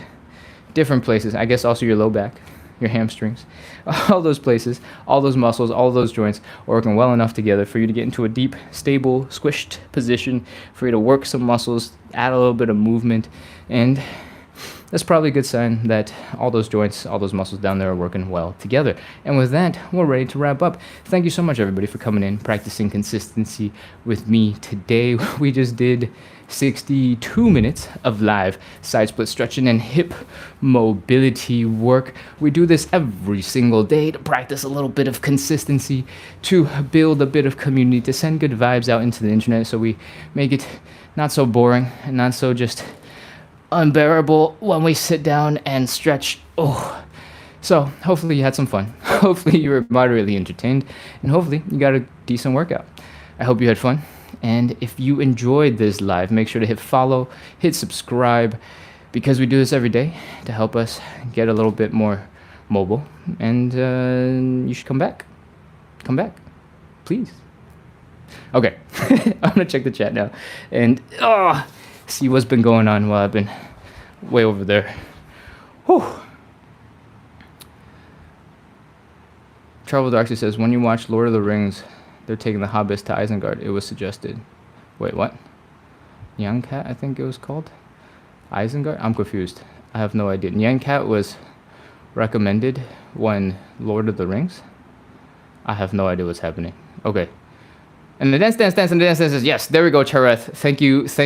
different places. I guess also your low back, your hamstrings, all those places, all those muscles, all those joints are working well enough together for you to get into a deep, stable, squished position, for you to work some muscles, add a little bit of movement, and that's probably a good sign that all those joints, all those muscles down there are working well together. And with that, we're ready to wrap up. Thank you so much, everybody, for coming in, practicing consistency with me today. We just did 62 minutes of live side split stretching and hip mobility work. We do this every single day to practice a little bit of consistency, to build a bit of community, to send good vibes out into the internet so we make it not so boring and not so just unbearable when we sit down and stretch. So hopefully you had some fun. Hopefully you were moderately entertained, and hopefully you got a decent workout. I hope you had fun, and if you enjoyed this live, make sure to hit follow, hit subscribe, because we do this every day to help us get a little bit more mobile, and you should come back, please. Okay. I'm gonna check the chat now and see what's been going on while I've been way over there. Whew. Travel Darcy says, when you watch Lord of the Rings, they're taking the hobbits to Isengard. It was suggested. Wait, what? Young Cat, I think it was called? Isengard? I'm confused. I have no idea. Young Cat was recommended when Lord of the Rings? I have no idea what's happening. Okay. And the dance, and the dance says, yes, there we go, Chareth. Thank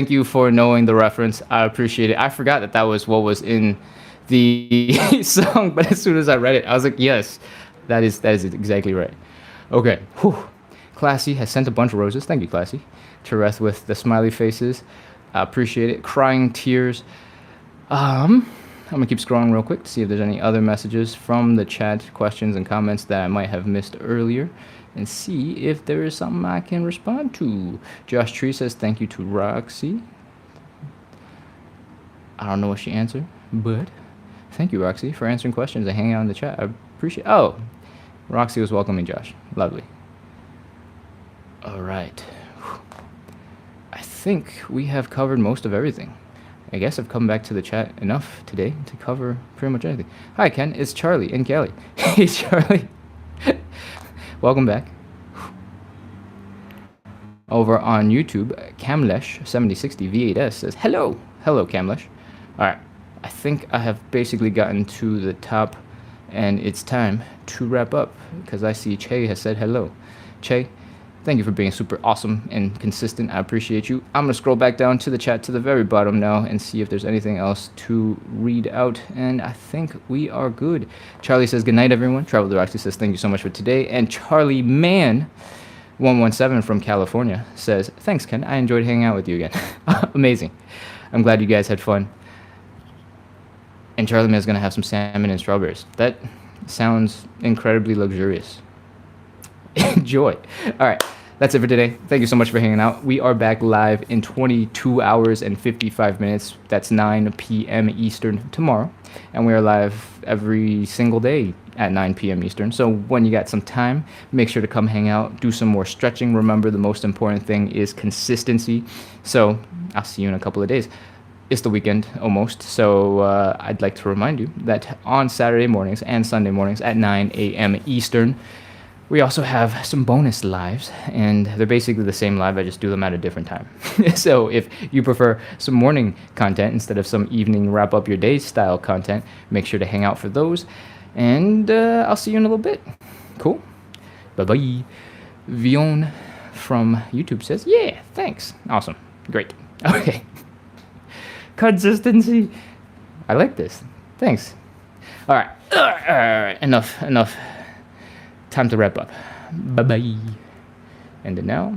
you for knowing the reference. I appreciate it. I forgot that was what was in the song, but as soon as I read it, I was like, yes, that is exactly right. Okay. Whew. Classy has sent a bunch of roses. Thank you, Classy. Chareth with the smiley faces. I appreciate it. Crying tears. I'm gonna keep scrolling real quick to see if there's any other messages from the chat, questions and comments that I might have missed earlier, and see if there is something I can respond to. Josh Tree says thank you to Roxy. I don't know what she answered, but thank you, Roxy, for answering questions and hanging out in the chat. I appreciate. Oh, Roxy was welcoming Josh. Lovely. All right. I think we have covered most of everything. I guess I've come back to the chat enough today to cover pretty much anything. Hi, Ken. It's Charlie and Kelly. Hey, Charlie. Welcome back. Over on YouTube, Camlesh7060V8S says, hello. Hello, Camlesh. All right. I think I have basically gotten to the top, and it's time to wrap up because I see Che has said hello. Che, thank you for being super awesome and consistent. I appreciate you. I'm going to scroll back down to the chat to the very bottom now and see if there's anything else to read out. And I think we are good. Charlie says, good night, everyone. Travel Director says, thank you so much for today. And Charlie Man 117 from California says, thanks, Ken. I enjoyed hanging out with you again. Amazing. I'm glad you guys had fun. And Charlie Man is going to have some salmon and strawberries. That sounds incredibly luxurious. Enjoy. All right. That's it for today. Thank you so much for hanging out. We are back live in 22 hours and 55 minutes. That's 9 p.m. Eastern tomorrow. And we are live every single day at 9 p.m. Eastern. So when you got some time, make sure to come hang out, do some more stretching. Remember, the most important thing is consistency. So I'll see you in a couple of days. It's the weekend almost. So I'd like to remind you that on Saturday mornings and Sunday mornings at 9 a.m. Eastern, we also have some bonus lives, and they're basically the same live. I just do them at a different time. So if you prefer some morning content instead of some evening wrap up your day style content, make sure to hang out for those. And I'll see you in a little bit. Cool. Bye-bye. Vion from YouTube says, yeah, thanks. Awesome. Great. Okay. Consistency. I like this. Thanks. All right. All right. Enough. Time to wrap up. Bye-bye. And now.